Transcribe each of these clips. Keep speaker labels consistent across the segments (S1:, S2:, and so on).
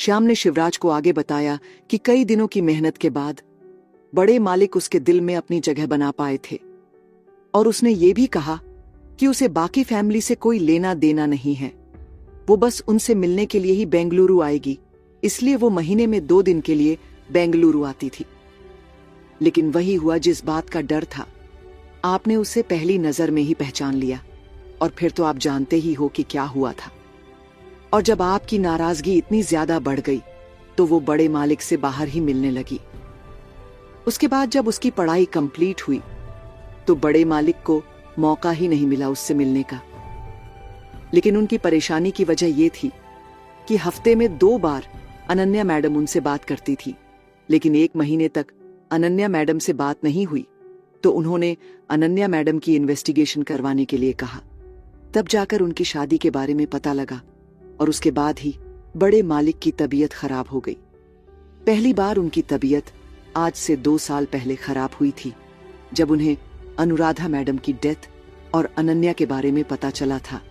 S1: श्याम ने शिवराज को आगे बताया कि कई दिनों की मेहनत के बाद बड़े मालिक उसके दिल में अपनी जगह बना पाए थे, और उसने ये भी कहा कि उसे बाकी फैमिली से कोई लेना देना नहीं है, वो बस उनसे मिलने के लिए ही बेंगलुरु आएगी, इसलिए वो महीने में 2 दिन के लिए बेंगलुरु आती थी। लेकिन वही हुआ जिस बात का डर था। आपने उसे पहली नजर में ही पहचान लिया, और फिर तो आप जानते ही हो कि क्या हुआ था। और जब आपकी नाराजगी इतनी ज्यादा बढ़ गई तो वो बड़े मालिक से बाहर ही मिलने लगी। उसके बाद जब उसकी पढ़ाई कंप्लीट हुई तो बड़े मालिक को मौका ही नहीं मिला उससे मिलने का। लेकिन उनकी परेशानी की वजह यह थी कि हफ्ते में 2 बार अनन्या मैडम उनसे बात करती थी, लेकिन 1 महीने तक अनन्या मैडम से बात नहीं हुई तो उन्होंने अनन्या मैडम की इन्वेस्टिगेशन करवाने के लिए कहा। तब जाकर उनकी शादी के बारे में पता लगा, और उसके बाद ही बड़े मालिक की तबीयत खराब हो गई। पहली बार उनकी तबीयत आज से 2 साल पहले खराब हुई थी, जब उन्हें अनुराधा मैडम की डेथ और अनन्या के बारे में पता चला था।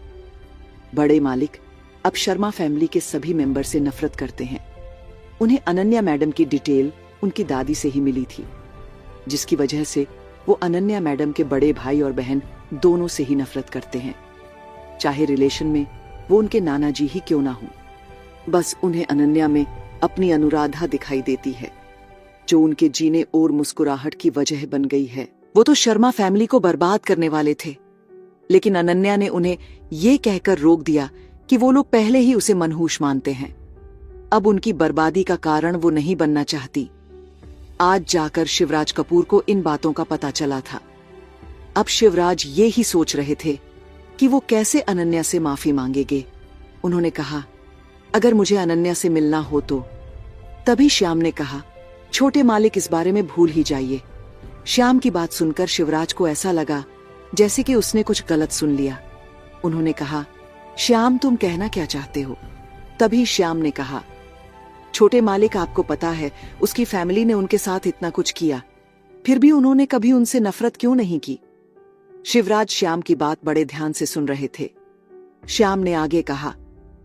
S1: बड़े मालिक अब शर्मा फैमिली के सभी मेंबर से नफरत करते हैं। उन्हें अनन्या मैडम की डिटेल उनकी दादी से ही मिली थी, जिसकी वजह से वो अनन्या मैडम के बड़े भाई और बहन दोनों से ही नफरत करते हैं, चाहे रिलेशन में वो उनके नाना जी ही क्यों ना हो। बस उन्हें अनन्या में अपनी अनुराधा दिखाई देती है, जो उनके जीने और मुस्कुराहट की वजह बन गई है। वो तो शर्मा फैमिली को बर्बाद करने वाले थे, लेकिन अनन्या ने उन्हें ये कहकर रोक दिया कि वो लोग पहले ही उसे मनहूस मानते हैं। अब उनकी बर्बादी का कारण वो नहीं बनना चाहती। आज जाकर शिवराज कपूर को इन बातों का पता चला था। अब शिवराज ये ही सोच रहे थे कि वो कैसे अनन्या से माफी मांगेंगे। उन्होंने कहा, अगर मुझे अनन्या से मिलना हो तो। तभी श्याम ने कहा, छोटे मालिक इस बारे में भूल ही जाइए। श्याम की बात सुनकर शिवराज को ऐसा लगा जैसे कि उसने कुछ गलत सुन लिया। उन्होंने कहा, श्याम तुम कहना क्या चाहते हो? तभी श्याम ने कहा, छोटे मालिक आपको पता है उसकी फैमिली ने उनके साथ इतना कुछ किया, फिर भी उन्होंने कभी उनसे नफरत क्यों नहीं की? शिवराज श्याम की बात बड़े ध्यान से सुन रहे थे। श्याम ने आगे कहा,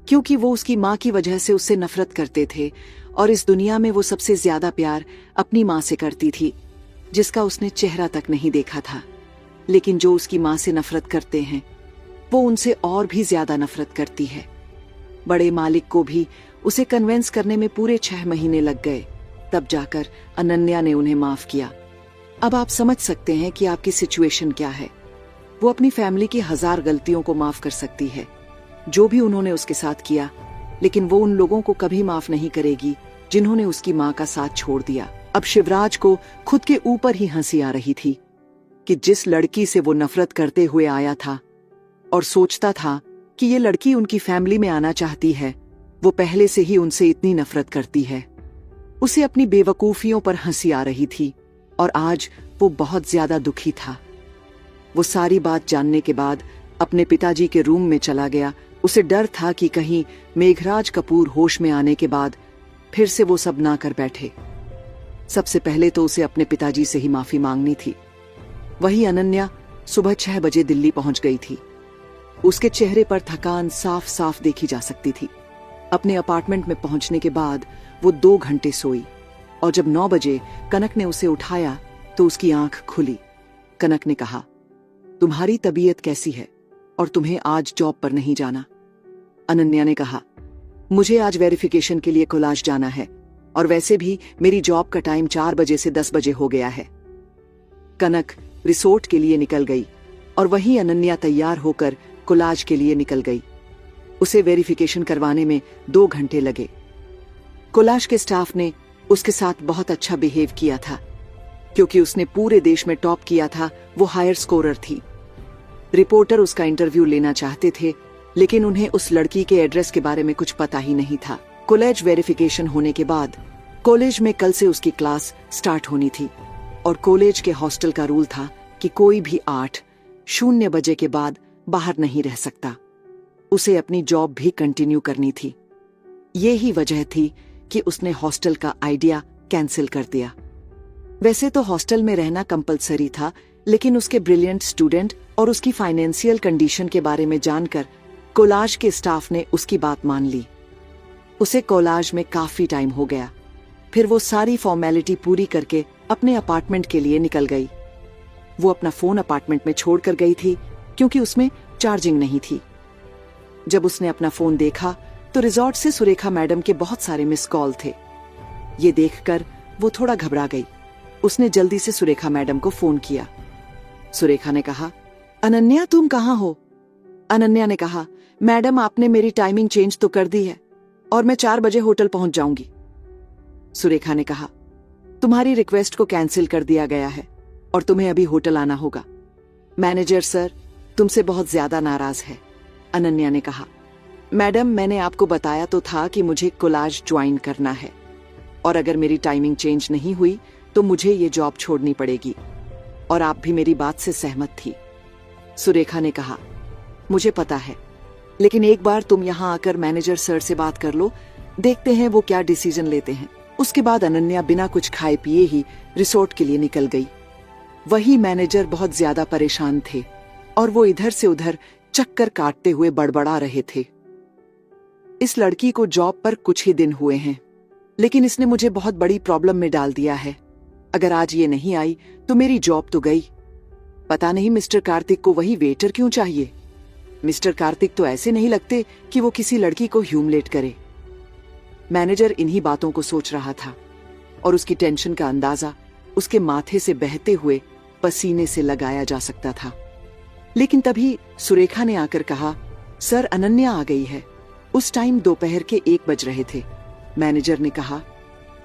S1: क्योंकि वो उसकी माँ की वजह से उससे नफरत करते थे, और इस दुनिया में वो सबसे ज्यादा प्यार अपनी माँ से करती थी, जिसका उसने चेहरा तक नहीं देखा था। लेकिन जो उसकी माँ से नफरत करते हैं वो उनसे और भी ज्यादा नफरत करती है। बड़े मालिक को भी उसे कन्विंस करने में पूरे 6 महीने लग गए, तब जाकर अनन्या ने उन्हें माफ किया। अब आप समझ सकते हैं कि आपकी सिचुएशन क्या है। वो अपनी फैमिली की 1000 गलतियों को माफ कर सकती है, जो भी उन्होंने उसके साथ किया, लेकिन वो उन लोगों को कभी माफ नहीं करेगी जिन्होंने उसकी माँ का साथ छोड़ दिया। अब शिवराज को खुद के ऊपर ही हंसी आ रही थी कि जिस लड़की से वो नफरत करते हुए आया था और सोचता था कि ये लड़की उनकी फैमिली में आना चाहती है, वो पहले से ही उनसे इतनी नफरत करती है। उसे अपनी बेवकूफियों पर हंसी आ रही थी, और आज वो बहुत ज्यादा दुखी था। वो सारी बात जानने के बाद अपने पिताजी के रूम में चला गया। उसे डर था कि कहीं मेघराज कपूर होश में आने के बाद फिर से वो सब ना कर बैठे। सबसे पहले तो उसे अपने पिताजी से ही माफी मांगनी थी। वही अनन्या सुबह 6 बजे दिल्ली पहुंच गई थी। उसके चेहरे पर थकान साफ साफ देखी जा सकती थी। अपने अपार्टमेंट में पहुंचने के बाद वो 2 घंटे सोई, और जब 9 बजे कनक ने उसे उठाया तो उसकी आंख खुली। कनक ने कहा, तुम्हारी तबीयत कैसी है और तुम्हें आज जॉब पर नहीं जाना? अनन्या ने कहा, मुझे आज वेरिफिकेशन के लिए कोलाज जाना है, और वैसे भी मेरी जॉब का टाइम 4 बजे से 10 बजे हो गया है। कनक रिसोर्ट के लिए निकल गई, और वहीं अनन्या तैयार होकर कोलाज के लिए निकल गई। उसे वेरिफिकेशन करवाने में 2 घंटे लगे। कोलाज के स्टाफ ने उसके साथ बहुत अच्छा बिहेव किया था, क्योंकि उसने पूरे देश में टॉप किया था। वो हायर स्कोरर थी। रिपोर्टर उसका इंटरव्यू लेना चाहते थे, लेकिन उन्हें उस लड़की के एड्रेस के बारे में कुछ पता ही नहीं था। कॉलेज वेरिफिकेशन होने के बाद कॉलेज में कल से उसकी क्लास स्टार्ट होनी थी, और कॉलेज के हॉस्टल का रूल था कि कोई भी 8:00 बजे के बाद बाहर नहीं रह सकता। उसे अपनी जॉब भी कंटिन्यू करनी थी। ये ही वजह थी कि उसने हॉस्टल का आइडिया कैंसिल कर दिया। वैसे तो हॉस्टल में रहना कंपलसरी था, लेकिन उसके ब्रिलियंट स्टूडेंट और उसकी फाइनेंशियल कंडीशन के बारे में जानकर कोलाज के स्टाफ ने उसकी बात मान ली। उसे कोलाज में काफी टाइम हो गया। फिर वो सारी फॉर्मेलिटी पूरी करके अपने अपार्टमेंट के लिए निकल गई। वो अपना फोन अपार्टमेंट में छोड़कर गई थी क्योंकि उसमें चार्जिंग नहीं थी। जब उसने अपना फोन देखा तो रिजॉर्ट से सुरेखा मैडम के बहुत सारे मिस कॉल थे। ये देखकर वो थोड़ा घबरा गई। उसने जल्दी से सुरेखा मैडम को फोन किया। सुरेखा ने कहा, अनन्या तुम कहाँ हो? अनन्या ने कहा, मैडम आपने मेरी टाइमिंग चेंज तो कर दी है और मैं 4 बजे होटल पहुंच जाऊंगी। सुरेखा ने कहा, तुम्हारी रिक्वेस्ट को कैंसिल कर दिया गया है और तुम्हें अभी होटल आना होगा। मैनेजर सर तुमसे बहुत ज्यादा नाराज है। अनन्या ने कहा, मैडम मैंने आपको बताया तो था कि मुझे कोलाज ज्वाइन करना है और अगर मेरी टाइमिंग चेंज नहीं हुई तो मुझे ये जॉब छोड़नी पड़ेगी और आप भी मेरी बात से सहमत थी। सुरेखा ने कहा, मुझे पता है, लेकिन एक बार तुम यहाँ आकर मैनेजर सर से बात कर लो, देखते हैं वो क्या डिसीजन लेते हैं। उसके बाद अनन्या बिना कुछ खाए पिए ही रिसोर्ट के लिए निकल गई। वही मैनेजर बहुत ज्यादा परेशान थे और वो इधर से उधर चक्कर काटते हुए बड़बड़ा रहे थे। इस लड़की को जॉब पर कुछ ही दिन हुए हैं, लेकिन इसने मुझे बहुत बड़ी प्रॉब्लम में डाल दिया है। अगर आज ये नहीं आई तो मेरी जॉब तो गई। पता नहीं मिस्टर कार्तिक को वही वेटर क्यों चाहिए। मिस्टर कार्तिक तो ऐसे नहीं लगते कि वो किसी लड़की को ह्यूमिलेट करे। मैनेजर इन्हीं बातों को सोच रहा था और उसकी टेंशन का अंदाजा उसके माथे से बहते हुए पसीने से लगाया जा सकता था। लेकिन तभी सुरेखा ने आकर कहा, सर अनन्या आ गई है। उस टाइम दोपहर के 1 बज रहे थे। मैनेजर ने कहा,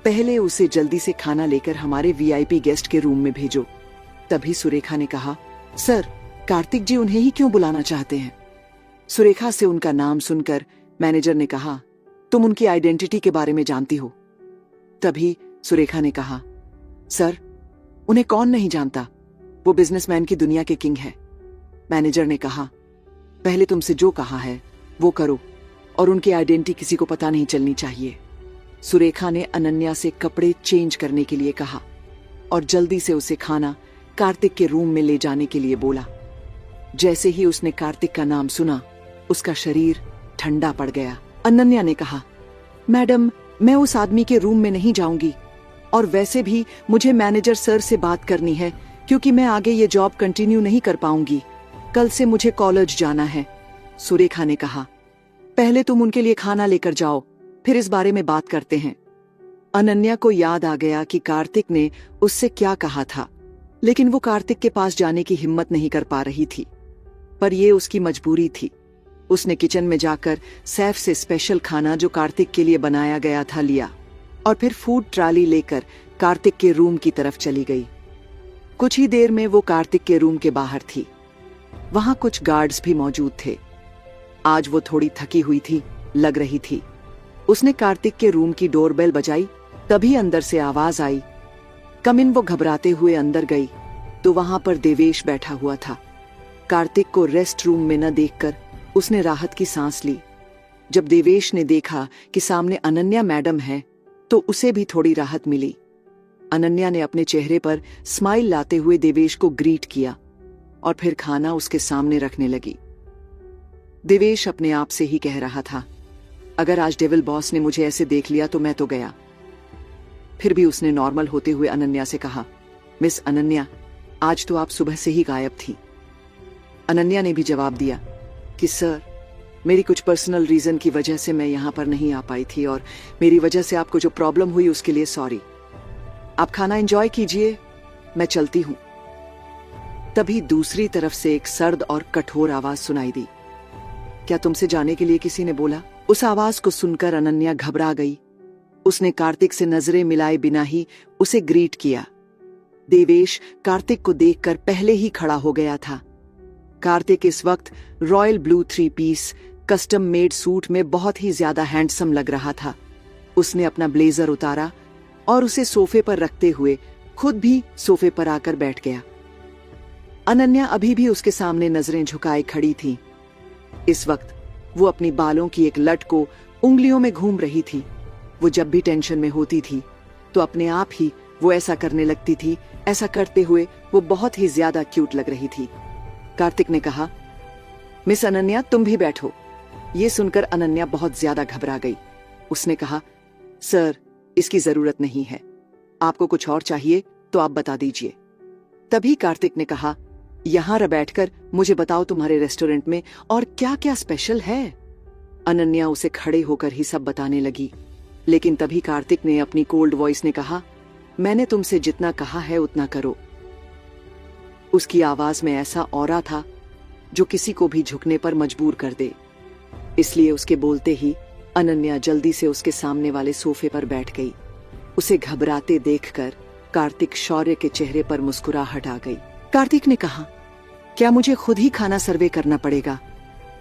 S1: पहले उसे जल्दी से खाना लेकर हमारे वीआईपी गेस्ट के रूम में भेजो। तभी सुरेखा ने कहा, सर कार्तिक जी उन्हें ही क्यों बुलाना चाहते हैं? सुरेखा से उनका नाम सुनकर मैनेजर ने कहा, तुम उनकी आइडेंटिटी के बारे में जानती हो? तभी सुरेखा ने कहा, सर उन्हें कौन नहीं जानता, वो बिजनेसमैन की दुनिया के किंग है। मैनेजर ने कहा, पहले तुमसे जो कहा है वो करो और उनकी आइडेंटिटी किसी को पता नहीं चलनी चाहिए। सुरेखा ने अनन्या से कपड़े चेंज करने के लिए कहा और जल्दी से उसे खाना कार्तिक के रूम में ले जाने के लिए बोला। जैसे ही उसने कार्तिक का नाम सुना, उसका शरीर ठंडा पड़ गया। अनन्या ने कहा, मैडम मैं उस आदमी के रूम में नहीं जाऊंगी और वैसे भी मुझे मैनेजर सर से बात करनी है क्योंकि मैं आगे ये जॉब कंटिन्यू नहीं कर पाऊंगी। कल से मुझे कॉलेज जाना है। सुरेखा ने कहा, पहले तुम उनके लिए खाना लेकर जाओ, फिर इस बारे में बात करते हैं। अनन्या को याद आ गया कि कार्तिक ने उससे क्या कहा था, लेकिन वो कार्तिक के पास जाने की हिम्मत नहीं कर पा रही थी, पर ये उसकी मजबूरी थी। उसने किचन में जाकर सैफ से स्पेशल खाना जो कार्तिक के लिए बनाया गया था लिया और फिर फूड ट्रॉली लेकर कार्तिक के रूम की तरफ चली गई। कुछ ही देर में वो कार्तिक के रूम के बाहर थी। वहां कुछ गार्ड्स भी मौजूद थे। आज वो थोड़ी थकी हुई थी, लग रही थी। उसने कार्तिक के रूम की डोरबेल बजाई, तभी अंदर से आवाज आई, कम इन। वो घबराते हुए अंदर गई तो वहां पर देवेश बैठा हुआ था। कार्तिक को रेस्ट रूम में न देखकर उसने राहत की सांस ली। जब देवेश ने देखा कि सामने अनन्या मैडम है तो उसे भी थोड़ी राहत मिली। अनन्या ने अपने चेहरे पर स्माइल लाते हुए देवेश को ग्रीट किया और फिर खाना उसके सामने रखने लगी। देवेश अपने आप से ही कह रहा था, अगर आज डेविल बॉस ने मुझे ऐसे देख लिया तो मैं तो गया। फिर भी उसने नॉर्मल होते हुए अनन्या से कहा, मिस अनन्या आज तो आप सुबह से ही गायब थी। अनन्या ने भी जवाब दिया कि सर मेरी कुछ पर्सनल रीजन की वजह से मैं यहां पर नहीं आ पाई थी और मेरी वजह से आपको जो प्रॉब्लम हुई उसके लिए सॉरी। आप खाना एंजॉय कीजिए, मैं चलती हूं। तभी दूसरी तरफ से एक सर्द और कठोर आवाज सुनाई दी, क्या तुमसे जाने के लिए किसी ने बोला? उस आवाज को सुनकर अनन्या घबरा गई। उसने कार्तिक से नजरें मिलाए बिना ही उसे ग्रीट किया। देवेश कार्तिक को देखकर पहले ही खड़ा हो गया था। कार्तिक इस वक्त royal blue 3 piece custom made suit में बहुत ही ज्यादा हैंडसम लग रहा था। उसने अपना ब्लेजर उतारा और उसे सोफे पर रखते हुए खुद भी सोफे पर आकर बैठ गया। अनन्या अभी भी उसके सामने नजरें झुकाए खड़ी थी। इस वक्त वो अपनी बालों की एक लट को उंगलियों में घूम रही थी। वो जब भी टेंशन में होती थी तो अपने आप ही वो ऐसा करने लगती थी। ऐसा करते हुए वो बहुत ही ज्यादा क्यूट लग रही थी। कार्तिक ने कहा, मिस अनन्या तुम भी बैठो। ये सुनकर अनन्या बहुत ज्यादा घबरा गई। उसने कहा, सर, इसकी जरूरत नहीं है। आपको कुछ और चाहिए तो आप बता दीजिए। तभी कार्तिक ने कहा, यहां बैठकर मुझे बताओ तुम्हारे रेस्टोरेंट में और क्या क्या स्पेशल है। अनन्या उसे खड़े होकर ही सब बताने लगी, लेकिन तभी कार्तिक ने अपनी कोल्ड वॉइस ने कहा, मैंने तुमसे जितना कहा है उतना करो। उसकी आवाज में ऐसा ऑरा था जो किसी को भी झुकने पर मजबूर कर दे। इसलिए उसके बोलते ही अनन्या जल्दी से उसके सामने वाले सोफे पर बैठ गई। उसे घबराते देखकर कार्तिक शौर्य के चेहरे पर मुस्कुराहट आ गई। कार्तिक ने कहा, क्या मुझे खुद ही खाना सर्वे करना पड़ेगा?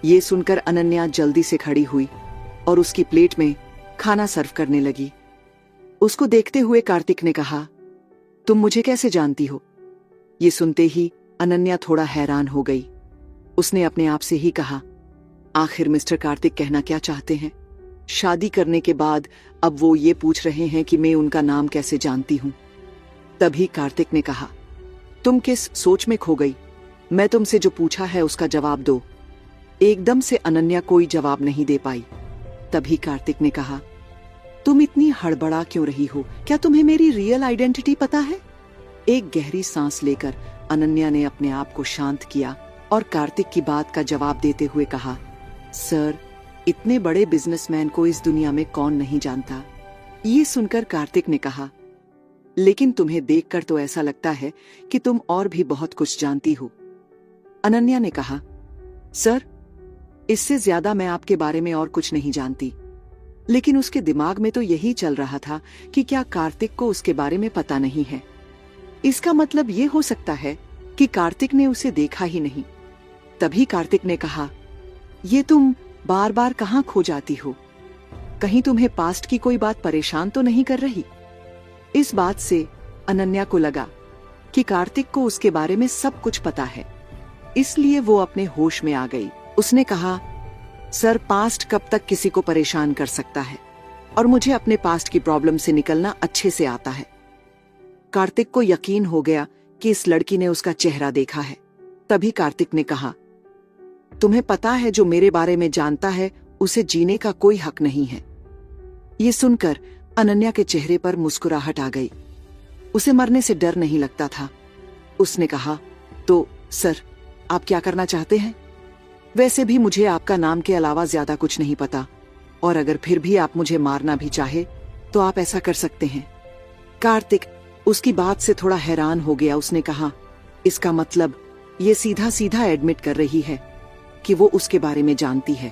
S1: ये सुनकर अनन्या जल्दी से खड़ी हुई और उसकी प्लेट में खाना सर्व करने लगी। उसको देखते हुए कार्तिक ने कहा, तुम मुझे कैसे जानती हो? ये सुनते ही अनन्या थोड़ा हैरान हो गई। उसने अपने आप से ही कहा, आखिर मिस्टर कार्तिक कहना क्या चाहते हैं? शादी करने के बाद अब वो ये पूछ रहे हैं कि मैं उनका नाम कैसे जानती हूं। तभी कार्तिक ने कहा, तुम किस सोच में खो गई? मैं तुमसे जो पूछा है उसका जवाब दो। एकदम से अनन्या कोई जवाब नहीं दे पाई। तभी कार्तिक ने कहा, तुम इतनी हड़बड़ा क्यों रही हो? क्या तुम्हें मेरी रियल आइडेंटिटी पता है? एक गहरी सांस लेकर अनन्या ने अपने आप को शांत किया और कार्तिक की बात का जवाब देते हुए कहा, सर, इतने बड़े बिजनेसमैन को इस दुनिया में कौन नहीं जानता। ये सुनकर कार्तिक ने कहा, लेकिन तुम्हें देखकर तो ऐसा लगता है कि तुम और भी बहुत कुछ जानती हो। अनन्या ने कहा, सर, इससे ज्यादा मैं आपके बारे में और कुछ नहीं जानती। लेकिन उसके दिमाग में तो यही चल रहा था कि क्या कार्तिक को उसके बारे में पता नहीं है। इसका मतलब ये हो सकता है कि कार्तिक ने उसे देखा ही नहीं। तभी कार्तिक ने कहा, ये तुम बार बार कहां खो जाती हो? कहीं तुम्हें पास्ट की कोई बात परेशान तो नहीं कर रही? इस बात से अनन्या को लगा कि कार्तिक को उसके बारे में सब कुछ पता है, इसलिए वो अपने होश में आ गई। उसने कहा, सर, पास्ट कब तक किसी को परेशान कर सकता है और मुझे अपने पास्ट की प्रॉब्लम से निकलना अच्छे से आता है। कार्तिक को यकीन हो गया कि इस लड़की ने उसका चेहरा देखा है। तभी कार्तिक ने कहा, तुम्हें पता है जो मेरे बारे में जानता है उसे जीने का कोई हक नहीं है। ये सुनकर अनन्या के चेहरे पर मुस्कुराहट आ गई। उसे मरने से डर नहीं लगता था। उसने कहा, तो सर, आप क्या करना चाहते हैं? वैसे भी मुझे आपका नाम के अलावा ज्यादा कुछ नहीं पता, और अगर फिर भी आप मुझे मारना भी चाहे तो आप ऐसा कर सकते हैं। कार्तिक उसकी बात से थोड़ा हैरान हो गया। उसने कहा, इसका मतलब ये सीधा सीधा एडमिट कर रही है कि वो उसके बारे में जानती है,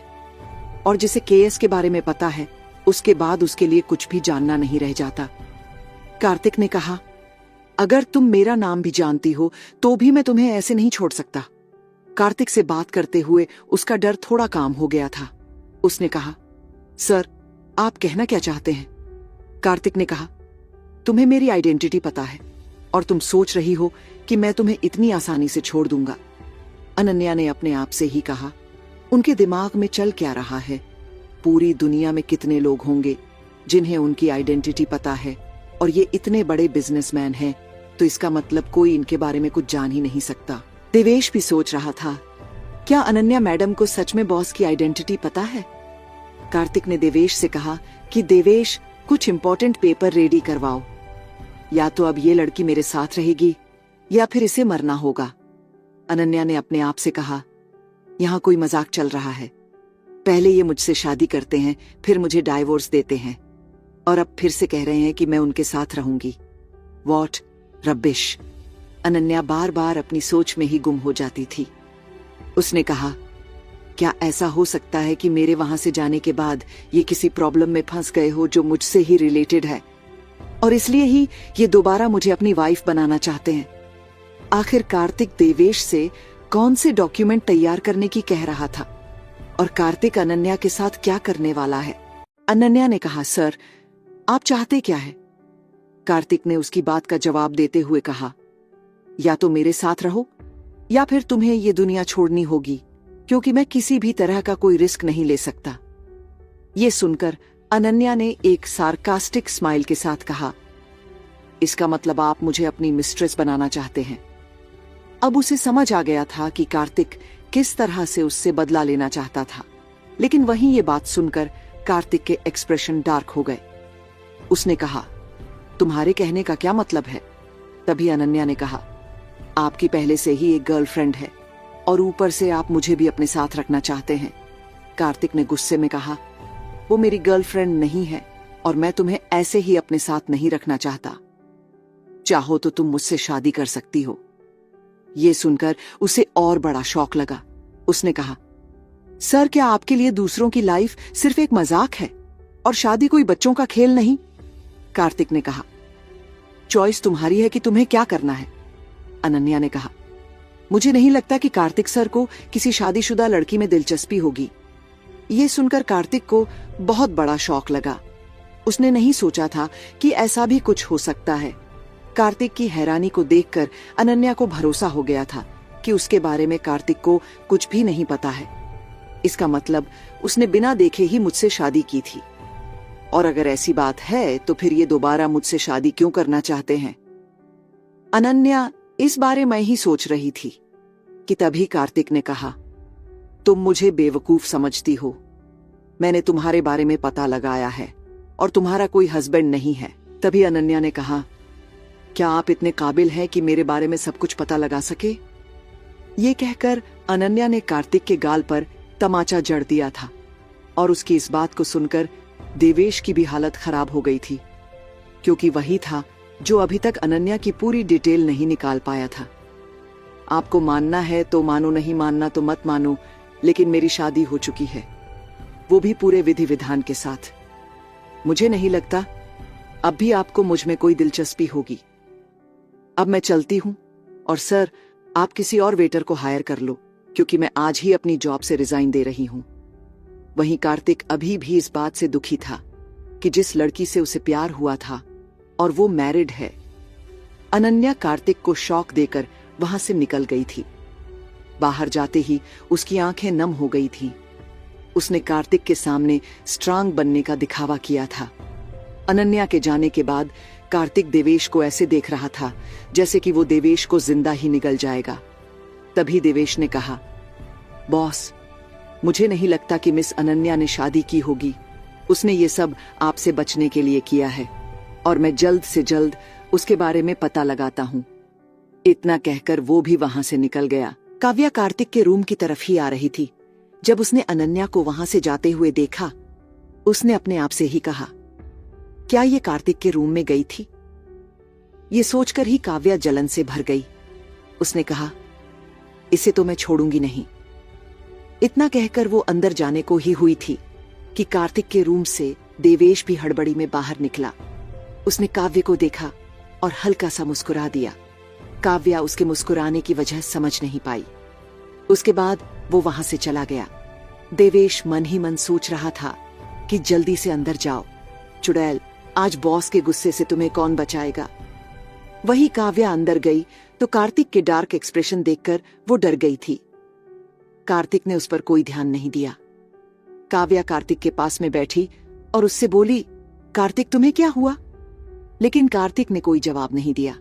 S1: और जिसे केएस के बारे में पता है उसके बाद उसके लिए कुछ भी जानना नहीं रह जाता। कार्तिक ने कहा, अगर तुम मेरा नाम भी जानती हो तो भी मैं तुम्हें ऐसे नहीं छोड़ सकता। कार्तिक से बात करते हुए उसका डर थोड़ा काम हो गया था। उसने कहा, सर, आप कहना क्या चाहते हैं? कार्तिक ने कहा, तुम्हें मेरी आइडेंटिटी पता है और तुम सोच रही हो कि मैं तुम्हें इतनी आसानी से छोड़ दूंगा। अनन्या ने अपने आप से ही कहा, उनके दिमाग में चल क्या रहा है? पूरी दुनिया में कितने लोग होंगे जिन्हें उनकी आइडेंटिटी पता है, और ये इतने बड़े बिजनेसमैन हैं, तो इसका मतलब कोई इनके बारे में कुछ जान ही नहीं सकता। देवेश भी सोच रहा था, क्या अनन्या मैडम को सच में बॉस की आइडेंटिटी पता है? कार्तिक ने देवेश से कहा कि देवेश, कुछ इंपॉर्टेंट पेपर रेडी करवाओ, या तो अब ये लड़की मेरे साथ रहेगी या फिर इसे मरना होगा। अनन्या ने अपने आप से कहा, यहाँ कोई मजाक चल रहा है। पहले ये मुझसे शादी करते हैं, फिर मुझे डाइवोर्स देते हैं, और अब फिर से कह रहे हैं कि मैं उनके साथ रहूंगी। What rubbish. अनन्या बार बार अपनी सोच में ही गुम हो जाती थी। उसने कहा, क्या ऐसा हो सकता है कि मेरे वहां से जाने के बाद ये किसी प्रॉब्लम में फंस गए हो जो मुझसे ही रिलेटेड है, और इसलिए ही ये दोबारा मुझे अपनी वाइफ बनाना चाहते हैं? आखिर कार्तिक देवेश से कौन से डॉक्यूमेंट तैयार करने की कह रहा था, और कार्तिक अनन्या के साथ क्या करने वाला है? अनन्या ने कहा, सर, आप चाहते क्या है? कार्तिक ने उसकी बात का जवाब देते हुए कहा, या तो मेरे साथ रहो या फिर तुम्हें ये दुनिया छोड़नी होगी, क्योंकि मैं किसी भी तरह का कोई रिस्क नहीं ले सकता। ये सुनकर अनन्या ने एक सार्कास्टिक स्माइल के साथ कहा, इसका मतलब आप मुझे अपनी मिस्ट्रेस बनाना चाहते हैं। अब उसे समझ आ गया था कि कार्तिक किस तरह से उससे बदला लेना चाहता था, लेकिन वहीं ये बात सुनकर कार्तिक के एक्सप्रेशन डार्क हो गए। उसने कहा, तुम्हारे कहने का क्या मतलब है? तभी अनन्या ने कहा, आपकी पहले से ही एक गर्लफ्रेंड है और ऊपर से आप मुझे भी अपने साथ रखना चाहते हैं। कार्तिक ने गुस्से में कहा, वो मेरी गर्लफ्रेंड नहीं है और मैं तुम्हें ऐसे ही अपने साथ नहीं रखना चाहता। चाहो तो तुम मुझसे शादी कर सकती हो। यह सुनकर उसे और बड़ा शौक लगा। उसने कहा, सर क्या आपके लिए दूसरों की लाइफ सिर्फ एक मजाक है और शादी कोई बच्चों का खेल नहीं? कार्तिक ने कहा, चॉइस तुम्हारी है कि तुम्हें क्या करना है। अनन्या ने कहा, मुझे नहीं लगता कि कार्तिक सर को किसी शादीशुदा लड़की में दिलचस्पी होगी। यह सुनकर कार्तिक को बहुत बड़ा शौक लगा। उसने नहीं सोचा था कि ऐसा भी कुछ हो सकता है। कार्तिक की हैरानी को देखकर अनन्या को भरोसा हो गया था कि उसके बारे में कार्तिक को कुछ भी नहीं पता है। इसका मतलब उसने बिना देखे ही मुझसे शादी की थी, और अगर ऐसी बात है तो फिर ये दोबारा मुझसे शादी क्यों करना चाहते हैं? अनन्या इस बारे में ही सोच रही थी कि तभी कार्तिक ने कहा, तुम मुझे बेवकूफ समझती हो। मैंने तुम्हारे बारे में पता लगाया है और तुम्हारा कोई हस्बैंड नहीं है। तभी अनन्या ने कहा, क्या आप इतने काबिल हैं कि मेरे बारे में सब कुछ पता लगा सके? ये कहकर अनन्या ने कार्तिक के गाल पर तमाचा जड़ दिया था और उसकी इस बात को सुनकर देवेश की भी हालत खराब हो गई थी, क्योंकि वही था जो अभी तक अनन्या की पूरी डिटेल नहीं निकाल पाया था। आपको मानना है तो मानो, नहीं मानना तो मत मानो, लेकिन मेरी शादी हो चुकी है, वो भी पूरे विधि विधान के साथ। मुझे नहीं लगता अब भी आपको मुझ में कोई दिलचस्पी होगी। अब मैं चलती हूं और सर आप किसी और वेटर को हायर कर लो, क्योंकि मैं आज ही अपनी जॉब से रिजाइन दे रही हूं। वहीं कार्तिक अभी भी इस बात से दुखी था कि जिस लड़की से उसे प्यार हुआ था और वो मैरिड है। अनन्या कार्तिक को शॉक देकर वहां से निकल गई थी। बाहर जाते ही उसकी आंखें नम हो गई थीं। उसने कार्तिक के सामने स्ट्रांग बनने का दिखावा किया था। अनन्या के जाने के बाद कार्तिक देवेश को ऐसे देख रहा था जैसे कि वो देवेश को जिंदा ही निगल जाएगा। तभी देवेश ने कहा, बॉस, मुझे नहीं लगता कि मिस अनन्या ने शादी की होगी। उसने ये सब आपसे बचने के लिए किया है और मैं जल्द से जल्द उसके बारे में पता लगाता हूं। इतना कहकर वो भी वहां से निकल गया। काव्या कार्तिक के रूम की तरफ ही आ रही थी। जब उसने अनन्या को वहां से जाते हुए देखा, उसने अपने आप से ही कहा, क्या ये कार्तिक के रूम में गई थी? ये सोचकर ही काव्या जलन से भर गई। उसने कहा, इसे तो मैं छोड़ूंगी नहीं। इतना कहकर वो अंदर जाने को ही हुई थी कि कार्तिक के रूम से देवेश भी हड़बड़ी में बाहर निकला। उसने काव्य को देखा और हल्का सा मुस्कुरा दिया। काव्या उसके मुस्कुराने की वजह समझ नहीं पाई। उसके बाद वो वहां से चला गया। देवेश मन ही मन सोच रहा था कि जल्दी से अंदर जाओ, चुड़ैल, आज बॉस के गुस्से से तुम्हें कौन बचाएगा। वही काव्या अंदर गई तो कार्तिक के डार्क एक्सप्रेशन देखकर वो डर गई थी। कार्तिक ने उस पर कोई ध्यान नहीं दिया। काव्या कार्तिक के पास में बैठी और उससे बोली, कार्तिक तुम्हें क्या हुआ? लेकिन कार्तिक ने कोई जवाब नहीं दिया।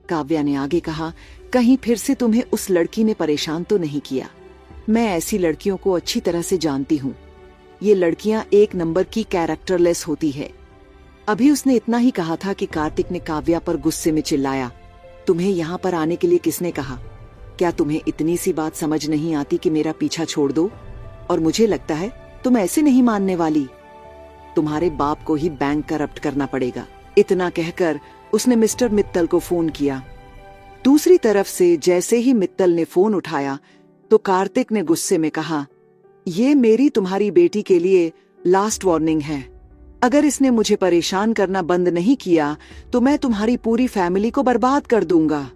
S1: काव्या ने आगे कहा, कहीं फिर से तुम्हें उस लड़की ने परेशान तो नहीं किया? मैं ऐसी लड़कियों को अच्छी तरह से जानती हूँ। ये लड़कियां एक नंबर की कैरेक्टरलेस होती है। अभी उसने इतना ही कहा था कि कार्तिक ने काव्या पर गुस्से में चिल्लाया, तुम्हें यहाँ पर आने के लिए किसने कहा? क्या तुम्हें इतनी सी बात समझ नहीं आती कि मेरा पीछा छोड़ दो? और मुझे लगता है तुम ऐसे नहीं मानने वाली। तुम्हारे बाप को ही बैंक करप्ट करना पड़ेगा। इतना कहकर उसने मिस्टर मित्तल को फोन किया। दूसरी तरफ से जैसे ही मित्तल ने फोन उठाया तो कार्तिक ने गुस्से में कहा, ये मेरी तुम्हारी बेटी के लिए लास्ट वार्निंग है। अगर इसने मुझे परेशान करना बंद नहीं किया तो मैं तुम्हारी पूरी फैमिली को बर्बाद कर दूंगा।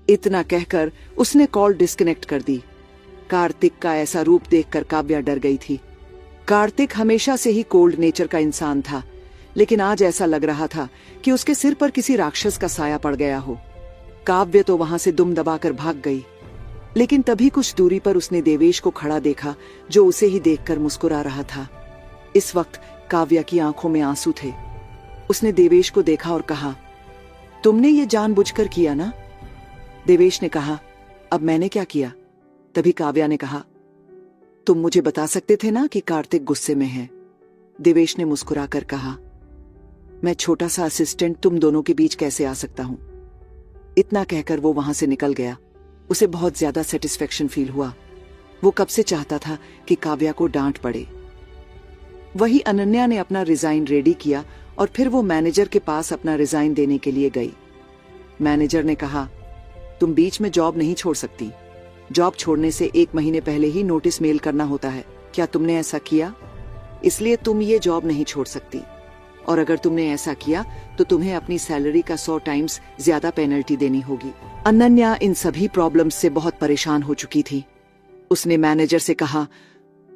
S1: इतना कहकर उसने कॉल डिस्कनेक्ट कर दी। कार्तिक का ऐसा रूप देखकर काव्या डर गई थी। कार्तिक हमेशा से ही कोल्ड नेचर का इंसान था, लेकिन आज ऐसा लग रहा था कि उसके सिर पर किसी राक्षस का साया पड़ गया हो। काव्य तो वहां से दुम दबाकर भाग गई, लेकिन तभी कुछ दूरी पर उसने देवेश को खड़ा देखा, जो उसे ही देखकर मुस्कुरा रहा था। इस वक्त काव्या की आंखों में आंसू थे। उसने देवेश को देखा और कहा, तुमने ये जानबूझकर किया ना? देवेश ने कहा, अब मैंने क्या किया? तभी काव्या ने कहा, तुम मुझे बता सकते थे ना कि कार्तिक गुस्से में है। देवेश ने मुस्कुराकर कहा, मैं छोटा सा असिस्टेंट तुम दोनों के बीच कैसे आ सकता हूं। इतना कहकर वो वहां से निकल गया। उसे बहुत ज्यादा सेटिस्फेक्शन फील हुआ। वो कब से चाहता था कि काव्या को डांट पड़े। वही अनन्या ने अपना रिजाइन रेडी किया और फिर वो मैनेजर के पास अपना रिजाइन देने के लिए गई। मैनेजर ने कहा, तुम बीच में जॉब नहीं छोड़ सकती। जॉब छोड़ने से 1 महीने पहले ही नोटिस मेल करना होता है। क्या तुमने ऐसा किया? इसलिए तुम ये जॉब नहीं छोड़ सकती, और अगर तुमने ऐसा किया तो तुम्हें अपनी सैलरी का 100 टाइम्स ज्यादा पेनल्टी देनी होगी। अनन्या इन सभी प्रॉब्लम्स से बहुत परेशान हो चुकी थी। उसने मैनेजर से कहा,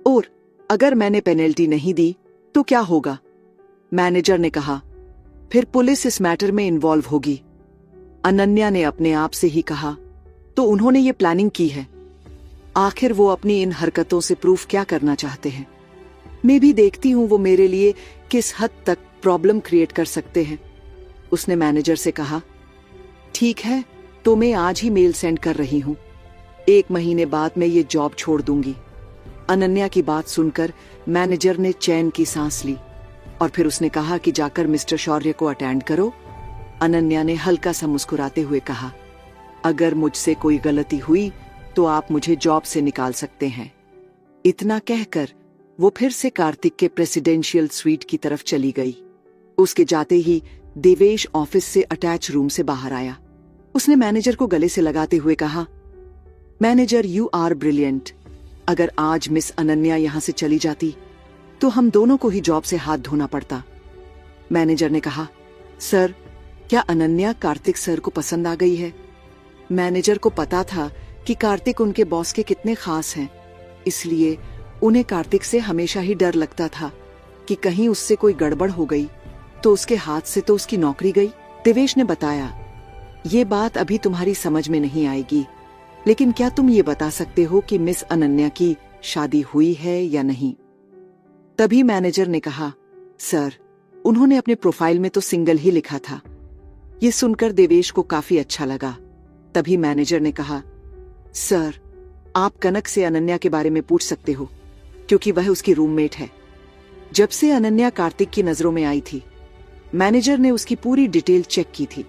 S1: और अगर मैंने पेनल्टी नहीं दी तो क्या होगा? मैनेजर ने कहा, फिर पुलिस इस मैटर में इन्वॉल्व होगी। अनन्या ने अपने आप से ही कहा, तो उन्होंने ये प्लानिंग की है। आखिर वो अपनी इन हरकतों से प्रूफ क्या करना चाहते हैं? मैं भी देखती हूं वो मेरे लिए किस हद तक प्रॉब्लम क्रिएट कर सकते हैं। उसने मैनेजर से कहा, ठीक है, तो मैं आज ही मेल सेंड कर रही हूं। 1 महीने बाद मैं ये जॉब छोड़ दूंगी। अनन्या की बात सुनकर मैनेजर ने चैन की सांस ली और फिर उसने कहा कि जाकर मिस्टर शौर्य को अटेंड करो। अनन्या ने हल्का सा मुस्कुराते हुए कहा, अगर मुझसे कोई गलती हुई तो आप मुझे जॉब से निकाल सकते हैं। इतना कहकर वो फिर से कार्तिक के प्रेसिडेंशियल स्वीट की तरफ चली गई। उसके जाते ही देवेश ऑफिस से अटैच रूम से बाहर आया। उसने मैनेजर को गले से लगाते हुए कहा, मैनेजर, यू आर ब्रिलियंट। अगर आज मिस अनन्या यहां से चली जाती तो हम दोनों को ही जॉब से हाथ धोना पड़ता। मैनेजर ने कहा, सर, क्या अनन्या कार्तिक सर को पसंद आ गई है? मैनेजर को पता था कि कार्तिक उनके बॉस के कितने खास हैं, इसलिए उन्हें कार्तिक से हमेशा ही डर लगता था कि कहीं उससे कोई गड़बड़ हो गई तो उसके हाथ से तो उसकी नौकरी गई। देवेश ने बताया, ये बात अभी तुम्हारी समझ में नहीं आएगी, लेकिन क्या तुम ये बता सकते हो कि मिस अनन्या की शादी हुई है या नहीं? तभी मैनेजर ने कहा, सर, उन्होंने अपने प्रोफाइल में तो सिंगल ही लिखा था। ये सुनकर देवेश को काफी अच्छा लगा। तभी मैनेजर ने कहा, सर, आप कनक से अनन्या के बारे में पूछ सकते हो, क्योंकि वह उसकी रूममेट है। जब से अनन्या कार्तिक की नजरों में आई थी, मैनेजर ने उसकी पूरी डिटेल चेक की थी।